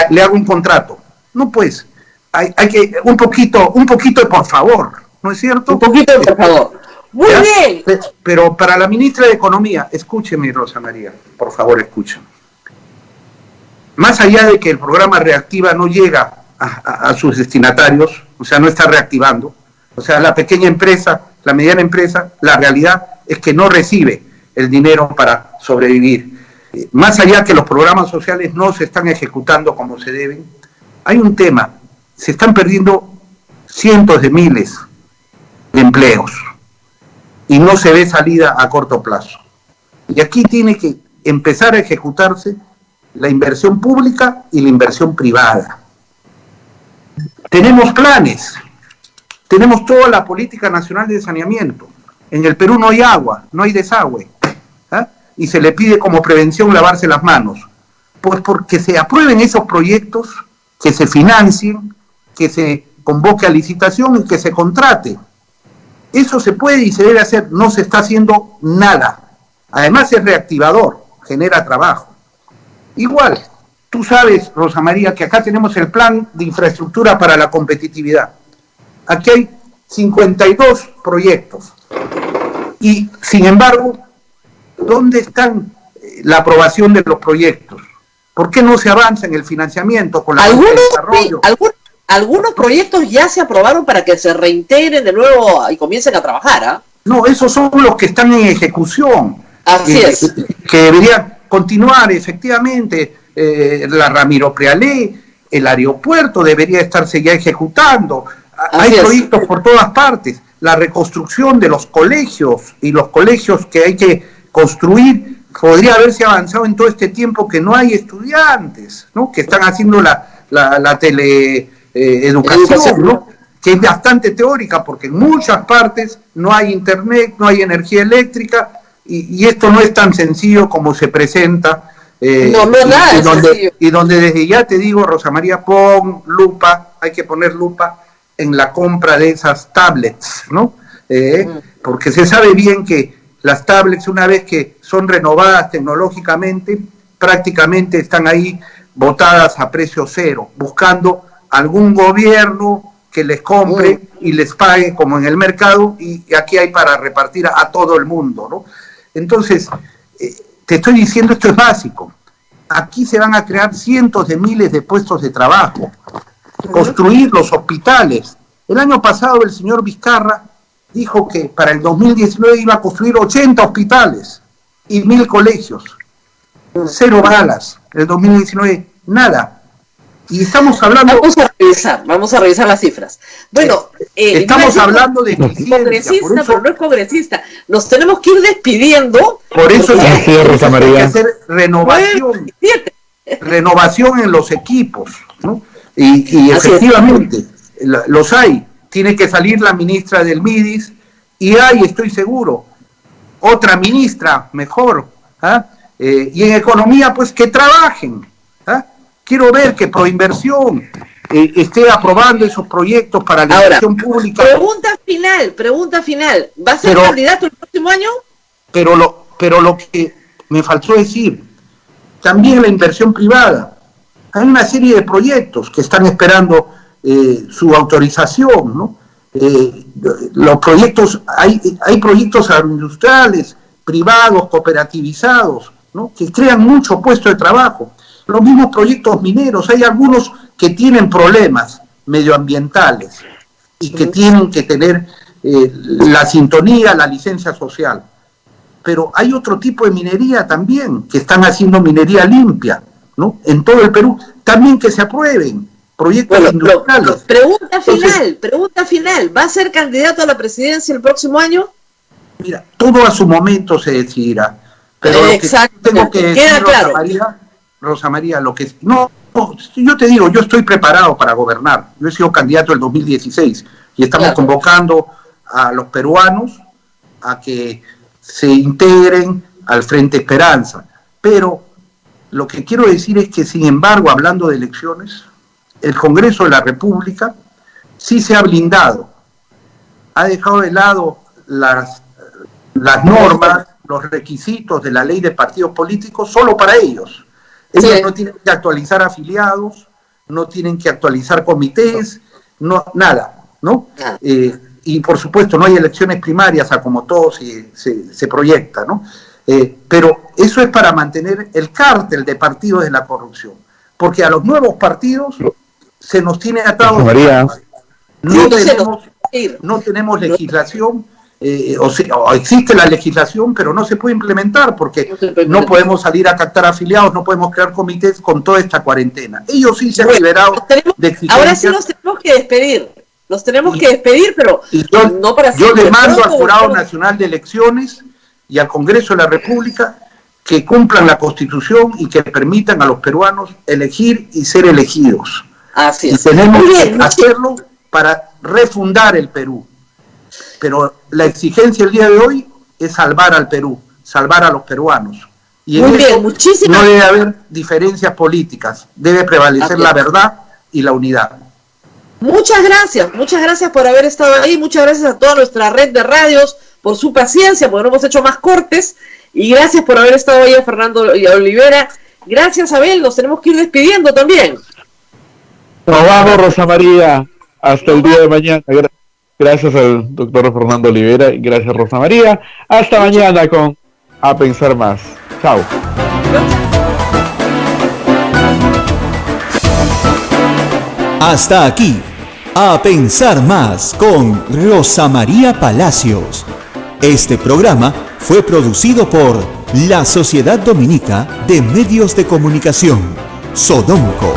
le hago un contrato. No, pues, hay que, un poquito de por favor, ¿no es cierto? Un poquito de por favor. Muy bien. Pero para la ministra de Economía, escúcheme, Rosa María, por favor, escúcheme. Más allá de que el programa Reactiva no llega a sus destinatarios, o sea, no está reactivando, o sea, la pequeña empresa, la mediana empresa, la realidad es que no recibe el dinero para sobrevivir. Más allá que los programas sociales no se están ejecutando como se deben, hay un tema, se están perdiendo cientos de miles de empleos y no se ve salida a corto plazo. Y aquí tiene que empezar a ejecutarse la inversión pública y la inversión privada. Tenemos planes, tenemos toda la política nacional de saneamiento. En el Perú no hay agua, no hay desagüe, ¿ah? Y se le pide como prevención lavarse las manos. Pues porque se aprueben esos proyectos, que se financien, que se convoque a licitación y que se contrate. Eso se puede y se debe hacer, no se está haciendo nada. Además es reactivador, genera trabajo. Igual, tú sabes, Rosa María, que acá tenemos el plan de infraestructura para la competitividad. Aquí hay 52 proyectos y, sin embargo, ¿Dónde están la aprobación de los proyectos? ¿Por qué no se avanza en el financiamiento con la desarrollo? Algunos proyectos ya se aprobaron para que se reintegren de nuevo y comiencen a trabajar, ¿ah? No, esos son los que están en ejecución. Así es. Que debería continuar, efectivamente, la Ramiro Prealé, el aeropuerto debería estarse ya ejecutando. Hay proyectos por todas partes. La reconstrucción de los colegios y los colegios que hay que construir, podría haberse avanzado en todo este tiempo que no hay estudiantes, ¿no? Que están haciendo la teleeducación, ¿no? Que es bastante teórica, porque en muchas partes no hay internet, no hay energía eléctrica, y esto no es tan sencillo como se presenta. Y donde desde ya te digo, Rosa María, pon lupa, hay que poner lupa en la compra de esas tablets, ¿no? Porque se sabe bien que las tablets, una vez que son renovadas tecnológicamente, prácticamente están ahí botadas a precio cero, buscando algún gobierno que les compre y les pague como en el mercado, y aquí hay para repartir a todo el mundo, ¿no? Entonces, te estoy diciendo, esto es básico. Aquí se van a crear cientos de miles de puestos de trabajo, construir los hospitales. El año pasado el señor Vizcarra dijo que para el 2019 iba a construir 80 hospitales y 1.000 colegios. 0 balas. El 2019, nada. Y estamos hablando... Vamos a revisar las cifras. Bueno, estamos hablando de congresista, pero no es congresista. Nos tenemos que ir despidiendo. Por eso hay que hacer renovación. Renovación en los equipos, ¿no? Y efectivamente, los hay. Tiene que salir la ministra del MIDIS, y hay, estoy seguro, otra ministra mejor. Y en economía, pues que trabajen. Quiero ver que Proinversión esté aprobando esos proyectos para la inversión pública. Pregunta final. ¿Va a ser candidato el próximo año? Pero lo que me faltó decir, también la inversión privada. Hay una serie de proyectos que están esperando su autorización, ¿no? Los proyectos, hay proyectos industriales, privados, cooperativizados, ¿no? Que crean mucho puesto de trabajo. Los mismos proyectos mineros, hay algunos que tienen problemas medioambientales y que tienen que tener la sintonía, la licencia social. Pero hay otro tipo de minería también, que están haciendo minería limpia, ¿no? En todo el Perú, también que se aprueben proyectos industriales. Pregunta final, ¿va a ser candidato a la presidencia el próximo año? Mira, todo a su momento se decidirá. Pero lo que tengo que decir, Rosa María, lo que yo te digo, yo estoy preparado para gobernar. Yo he sido candidato en 2016 y estamos convocando a los peruanos a que se integren al Frente Esperanza. Pero lo que quiero decir es que, sin embargo, hablando de elecciones, el Congreso de la República sí se ha blindado, ha dejado de lado las normas, los requisitos de la ley de partidos políticos solo para ellos. Ellos no tienen que actualizar afiliados, no tienen que actualizar comités, nada, ¿no? Y por supuesto no hay elecciones primarias a como todo se proyecta, ¿no? Pero eso es para mantener el cártel de partidos de la corrupción, porque a los nuevos partidos se nos tiene atados. No tenemos legislación. O existe la legislación, pero no se puede implementar porque no podemos salir a captar afiliados, no podemos crear comités con toda esta cuarentena. Ellos sí se han liberado de exigencias. Ahora sí nos tenemos que despedir, pero no para yo le mando al Jurado Nacional de Elecciones y al Congreso de la República que cumplan la Constitución y que permitan a los peruanos elegir y ser elegidos. Así es. Y tenemos que hacerlo para refundar el Perú. Pero la exigencia el día de hoy es salvar al Perú, salvar a los peruanos. Y en eso no debe haber diferencias políticas, debe prevalecer la verdad y la unidad. Muchas gracias por haber estado ahí, muchas gracias a toda nuestra red de radios por su paciencia, porque no hemos hecho más cortes, y gracias por haber estado ahí a Fernando y a Olivera. Gracias, Abel, nos tenemos que ir despidiendo también. Nos vamos, Rosa María, hasta el día de mañana. Gracias al doctor Fernando Olivera y gracias, Rosa María. Hasta mañana con a pensar más. Chao. Hasta aquí, A Pensar Más con Rosa María Palacios. Este programa fue producido por la Sociedad Dominica de Medios de Comunicación, Sodomco.